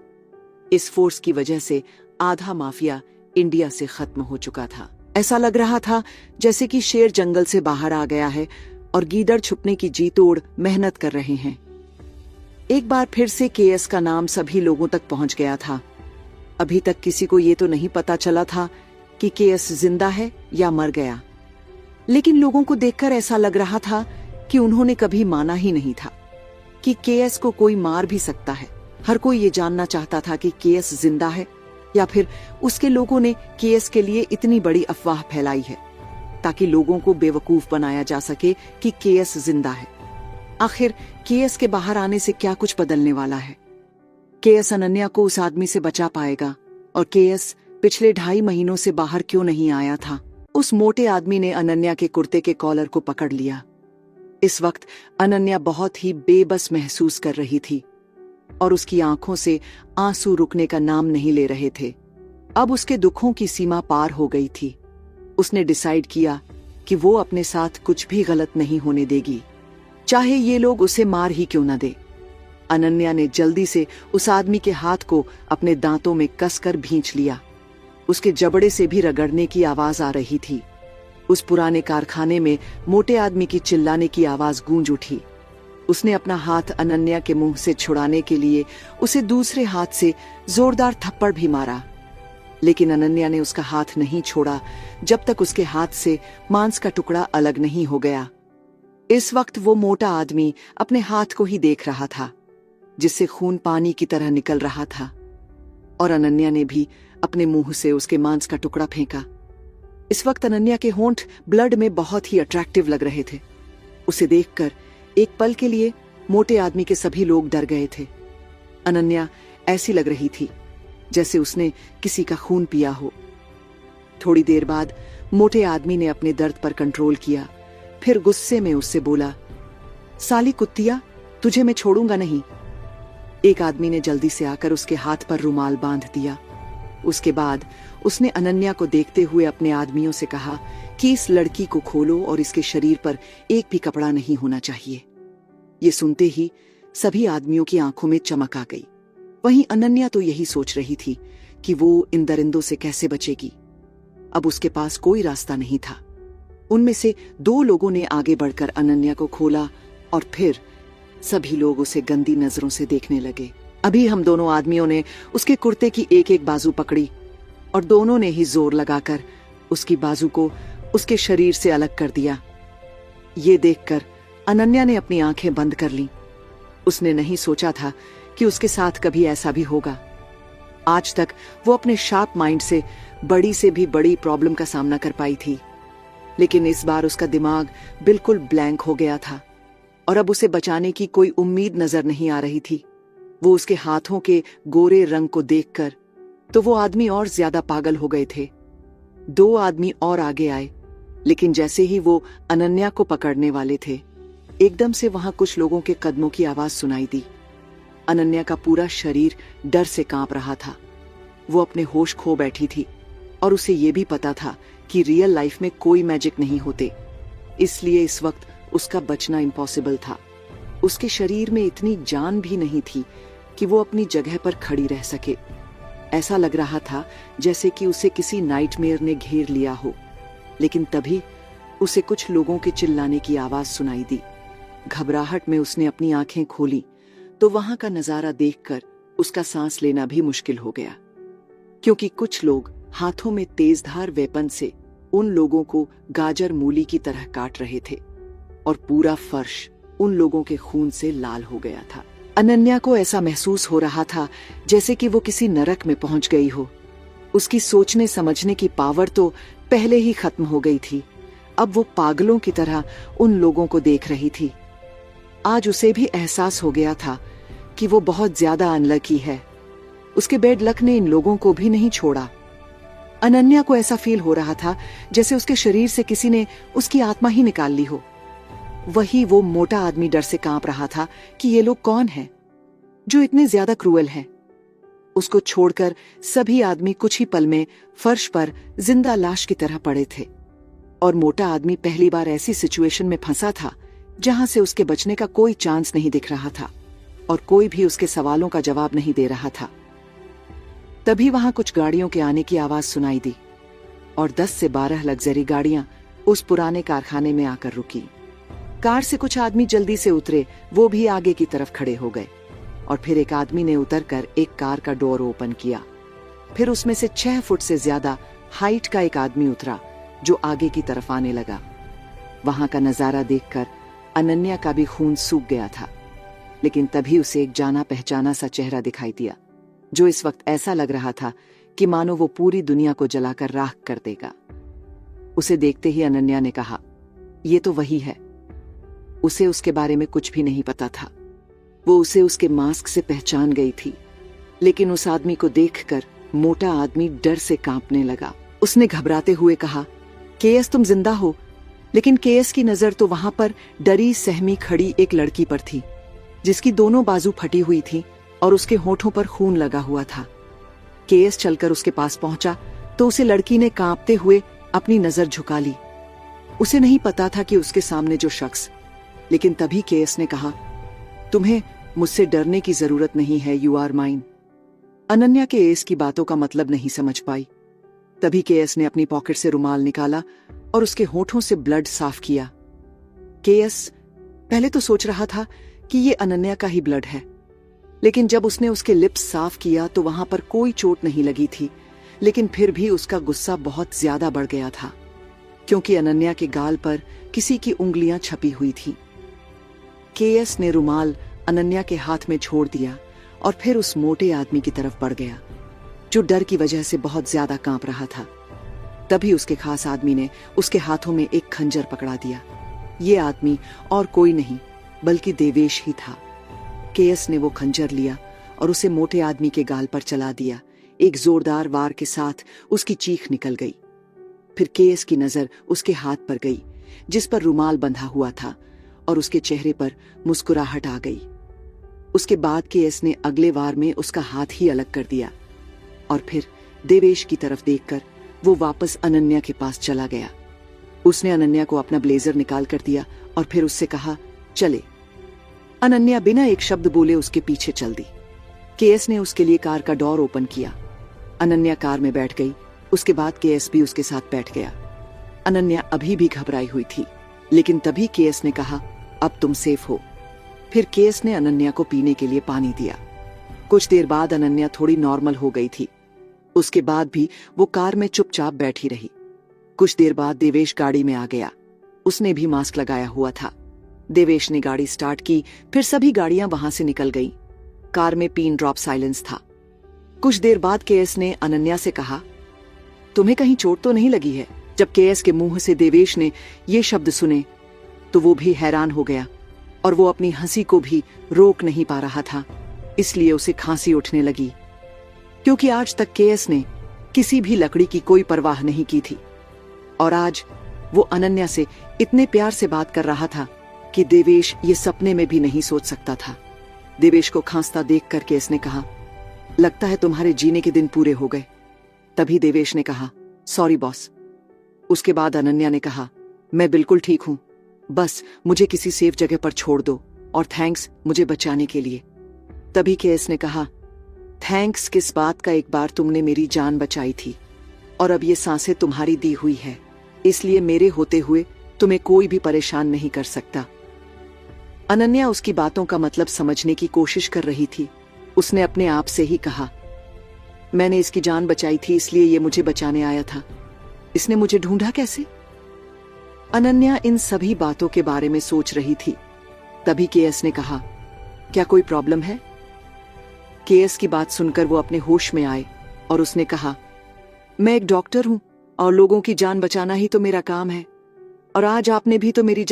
S1: इस फोर्स की वजह से आधा माफिया इंडिया से खत्म हो चुका था। ऐसा लग रहा था जैसे कि शेर जंगल से बाहर आ गया है और गीदड़ छुपने की जी तोड़ मेहनत कर रहे हैं। एक बार फिर से केएस का नाम सभी लोगों तक पहुंच गया था। अभी तक किसी को ये तो नहीं पता चला था कि केएस जिंदा है या मर गया, लेकिन लोगों को देखकर ऐसा लग रहा था कि उन्होंने कभी माना ही नहीं था कि केएस को कोई मार भी सकता है। हर कोई ये जानना चाहता था कि केएस जिंदा है या फिर उसके लोगों ने केएस के लिए इतनी बड़ी अफवाह फैलाई है ताकि लोगों को बेवकूफ बनाया जा सके कि केएस जिंदा है। आखिर केएस के बाहर आने से क्या कुछ बदलने वाला है? केएस अनन्या को उस आदमी से बचा पाएगा? और केएस पिछले 2.5 महीनों से बाहर क्यों नहीं आया था? उस मोटे आदमी ने अनन्या के कुर्ते के कॉलर को पकड़ लिया। इस वक्त अनन्या बहुत ही बेबस महसूस कर रही थी और उसकी आंखों से आंसू रुकने का नाम नहीं ले रहे थे। अब उसके दुखों की सीमा पार हो गई थी। उसने डिसाइड किया कि वो अपने साथ कुछ भी गलत नहीं होने देगी, चाहे ये लोग उसे मार ही क्यों न दे। अनन्या ने जल्दी से उस आदमी के हाथ को अपने दांतों में कसकर भींच लिया। उसके जबड़े से भी रगड़ने की आवाज आ रही थी। उस पुराने कारखाने में मोटे आदमी की चिल्लाने की आवाज गूंज उठी। उसने अपना हाथ अनन्या के मुंह से छुड़ाने के लिए उसे दूसरे हाथ से जोरदार थप्पड़ भी मारा, लेकिन अनन्या ने उसका हाथ नहीं छोड़ा जब तक उसके हाथ से मांस का टुकड़ा अलग नहीं हो गया। इस वक्त वो मोटा आदमी अपने हाथ को ही देख रहा था, जिससे खून पानी की तरह निकल रहा था, और अनन्या ने भी अपने मुंह से उसके मांस का टुकड़ा फेंका। इस वक्त अनन्या के होंठ ब्लड में बहुत ही अट्रैक्टिव लग रहे थे। उसे देखकर एक पल के लिए मोटे आदमी के सभी लोग डर गए थे। अनन्या ऐसी लग रही थी जैसे उसने किसी का खून पिया हो। थोड़ी देर बाद मोटे आदमी ने अपने दर्द पर कंट्रोल किया, फिर गुस्से में उससे बोला, साली कुत्तिया, तुझे मैं छोड़ूंगा नहीं। एक आदमी ने जल्दी से आकर उसके हाथ पर रुमाल बांध दिया। उसके बाद उसने अनन्या को देखते हुए अपने आदमियों से कहा कि इस लड़की को खोलो और इसके शरीर पर एक भी कपड़ा नहीं होना चाहिए। ये सुनते ही सभी आदमियों की आंखों में चमक आ गई। वहीं अनन्या तो यही सोच रही थी कि वो इन दरिंदों से कैसे बचेगी। अब उसके पास कोई रास्ता नहीं था। उनमें से 2 लोगों ने आगे बढ़कर अनन्या को खोला और फिर सभी लोग उसे गंदी नजरों से देखने लगे। अभी हम दोनों आदमियों ने उसके कुर्ते की एक बाजू पकड़ी और दोनों ने ही जोर लगाकर उसकी बाजू को उसके शरीर से अलग कर दिया। ये देखकर अनन्या ने अपनी आंखें बंद कर लीं। उसने नहीं सोचा था कि उसके साथ कभी ऐसा भी होगा। आज तक वो अपने शार्प माइंड से भी बड़ी प्रॉब्लम का सामना कर पाई थी, लेकिन इस बार उसका दिमाग बिल्कुल ब्लैंक हो गया था और अब उसे बचाने की कोई उम्मीद नजर नहीं आ रही थी। वो उसके हाथों के गोरे रंग को देखकर तो वो आदमी और ज्यादा पागल हो गए थे। 2 आदमी और आगे आए, लेकिन जैसे ही वो अनन्या को पकड़ने वाले थे, एकदम से वहां कुछ लोगों के कदमों की आवाज सुनाई दी। अनन्या का पूरा शरीर डर से कांप रहा था। वो अपने होश खो बैठी थी और उसे ये भी पता था कि रियल लाइफ में कोई मैजिक नहीं होते, इसलिए इस वक्त उसका बचना इम्पॉसिबल था। उसके शरीर में इतनी जान भी नहीं थी कि वो अपनी जगह पर खड़ी रह सके। ऐसा लग रहा था जैसे कि उसे किसी नाइटमेयर ने घेर लिया हो। लेकिन तभी उसे कुछ लोगों के चिल्लाने की आवाज सुनाई दी। घबराहट में उसने अपनी आंखें खोली तो वहां का नजारा देखकर उसका सांस लेना भी मुश्किल हो गया, क्योंकि कुछ लोग हाथों में तेजधार वेपन से उन लोगों को गाजर मूली की तरह काट रहे थे और पूरा फर्श उन लोगों के खून से लाल हो गया था। अनन्या को ऐसा महसूस हो रहा था जैसे कि वो किसी नरक में पहुंच गई हो। उसकी सोचने समझने की पावर तो पहले ही खत्म हो गई थी। अब वो पागलों की तरह उन लोगों को देख रही थी। आज उसे भी एहसास हो गया था कि वो बहुत ज्यादा अनलकी है। उसके बैड लक ने इन लोगों को भी नहीं छोड़ा। अनन्या को ऐसा फील हो रहा था जैसे उसके शरीर से किसी ने उसकी आत्मा ही निकाल ली हो। वही वो मोटा आदमी डर से कांप रहा था कि ये लोग कौन हैं जो इतने ज्यादा क्रूअल हैं। उसको छोड़कर सभी आदमी कुछ ही पल में फर्श पर जिंदा लाश की तरह पड़े थे और मोटा आदमी पहली बार ऐसी सिचुएशन में फंसा था जहां से उसके बचने का कोई चांस नहीं दिख रहा था और कोई भी उसके सवालों का जवाब नहीं दे रहा था। तभी वहां कुछ गाड़ियों के आने की आवाज सुनाई दी और 10 से 12 लग्जरी गाड़ियां उस पुराने कारखाने में आकर रुकी। कार से कुछ आदमी जल्दी से उतरे, वो भी आगे की तरफ खड़े हो गए और फिर एक आदमी ने उतरकर एक कार का डोर ओपन किया। फिर उसमें से 6 फुट से ज्यादा हाइट का एक आदमी उतरा जो आगे की तरफ आने लगा। वहां का नजारा देखकर अनन्या का भी खून सूख गया था, लेकिन तभी उसे एक जाना पहचाना सा चेहरा दिखाई दिया जो इस वक्त ऐसा लग रहा था कि मानो वो पूरी दुनिया को जलाकर राख कर देगा। उसे देखते ही अनन्या ने कहा, ये तो वही है। उसे उसके बारे में कुछ भी नहीं पता था। वो उसे उसके मास्क से पहचान गई थी, लेकिन उस आदमी को देखकर मोटा आदमी डर से कांपने लगा। उसने घबराते हुए कहा, केएस तुम जिंदा हो? लेकिन केएस की नजर तो वहां पर डरी सहमी खड़ी एक लड़की पर थी जिसकी दोनों बाजू फटी हुई थी और उसके होठों पर खून लगा हुआ था। केएस चलकर उसके पास पहुंचा तो उसे लड़की ने कांपते हुए अपनी नजर झुका ली। उसे नहीं पता था कि उसके सामने जो शख्स, लेकिन तभी केएस ने कहा, तुम्हें मुझसे डरने की जरूरत नहीं है, you are mine. Ananya KS की बातों का मतलब नहीं समझ पाई। तभी केएस ने अपनी पॉकेट से रुमाल निकाला और उसके होठों से ब्लड साफ किया। केएस पहले तो सोच रहा था कि ये अनन्या का ही ब्लड है, लेकिन जब उसने उसके लिप्स साफ किया तो वहां पर कोई चोट नहीं लगी थी। लेकिन फिर भी उसका गुस्सा बहुत ज्यादा बढ़ गया था, क्योंकि अनन्या के गाल पर किसी की उंगलियां छपी हुई थी। केएस ने रुमाल अनन्या के हाथ में छोड़ दिया और फिर उस मोटे आदमी की तरफ बढ़ गया जो डर की वजह से बहुत ज्यादा कांप रहा था। तभी उसके खास आदमी ने उसके हाथों में एक खंजर पकड़ा दिया। ये आदमी और कोई नहीं बल्कि देवेश ही था। केएस ने वो खंजर लिया और उसे मोटे आदमी के गाल पर चला दिया। एक जोरदार वार के साथ उसकी चीख निकल गई। फिर केएस की नजर उसके हाथ पर गई जिस पर रुमाल बंधा हुआ था, और उसके चेहरे पर मुस्कुराहट आ गई। उसके बाद केएस ने अगले वार में उसका हाथ ही अलग कर दिया और फिर देवेश की तरफ देखकर वो वापस अनन्या के पास चला गया। उसने अनन्या को अपना ब्लेजर निकाल कर दिया और फिर उससे कहा, चले। अनन्या बिना एक शब्द बोले उसके पीछे चल दी। केएस ने उसके लिए कार का डोर ओपन किया। अनन्या कार में बैठ गई। उसके बाद केएस भी उसके साथ बैठ गया। अनन्या अभी भी घबराई हुई थी, लेकिन तभी केएस ने कहा, अब तुम सेफ हो। फिर केएस ने अनन्या को पीने के लिए पानी दिया। कुछ देर बाद अनन्या थोड़ी नॉर्मल हो गई थी। उसके बाद भी वो कार में चुपचाप बैठी रही। कुछ देर बाद देवेश गाड़ी में आ गया। उसने भी मास्क लगाया हुआ था। देवेश ने गाड़ी स्टार्ट की, फिर सभी गाड़ियां वहां से निकल गईं। कार में पिन ड्रॉप साइलेंस था। कुछ देर बाद केएस ने अनन्या से कहा, तुम्हें कहीं चोट तो नहीं लगी है? जब केएस के मुंह से देवेश ने ये शब्द सुने तो वो भी हैरान हो गया और वो अपनी हंसी को भी रोक नहीं पा रहा था, इसलिए उसे खांसी उठने लगी, क्योंकि आज तक केएस ने किसी भी लकड़ी की कोई परवाह नहीं की थी और आज वो अनन्या से इतने प्यार से बात कर रहा था कि देवेश ये सपने में भी नहीं सोच सकता था। देवेश को खांसता देखकर केएस ने कहा, लगता है तुम्हारे जीने के दिन पूरे हो गए। तभी देवेश ने कहा, सॉरी बॉस। उसके बाद अनन्या ने कहा, मैं बिल्कुल ठीक हूं, बस मुझे किसी सेफ जगह पर छोड़ दो और थैंक्स मुझे बचाने के लिए। तभी केएस ने कहा, थैंक्स किस बात का, एक बार तुमने मेरी जान बचाई थी और अब ये सांसें तुम्हारी दी हुई है, इसलिए मेरे होते हुए तुम्हें कोई भी परेशान नहीं कर सकता। अनन्या उसकी बातों का मतलब समझने की कोशिश कर रही थी। उसने अपने आप से ही कहा, मैंने इसकी जान बचाई थी इसलिए ये मुझे बचाने आया था। इसने मुझे ढूंढा कैसे? अनन्या इन सभी बातों के बारे में सोच रही थी। तभी केएस ने कहा, क्या कोई प्रॉब्लम है? केएस की बात सुनकर वो अपने होश में आए और उसने कहा, मैं एक डॉक्टर हूं और लोगों की जान बचाना ही तो मेरा काम है, और आज आपने भी तो मेरी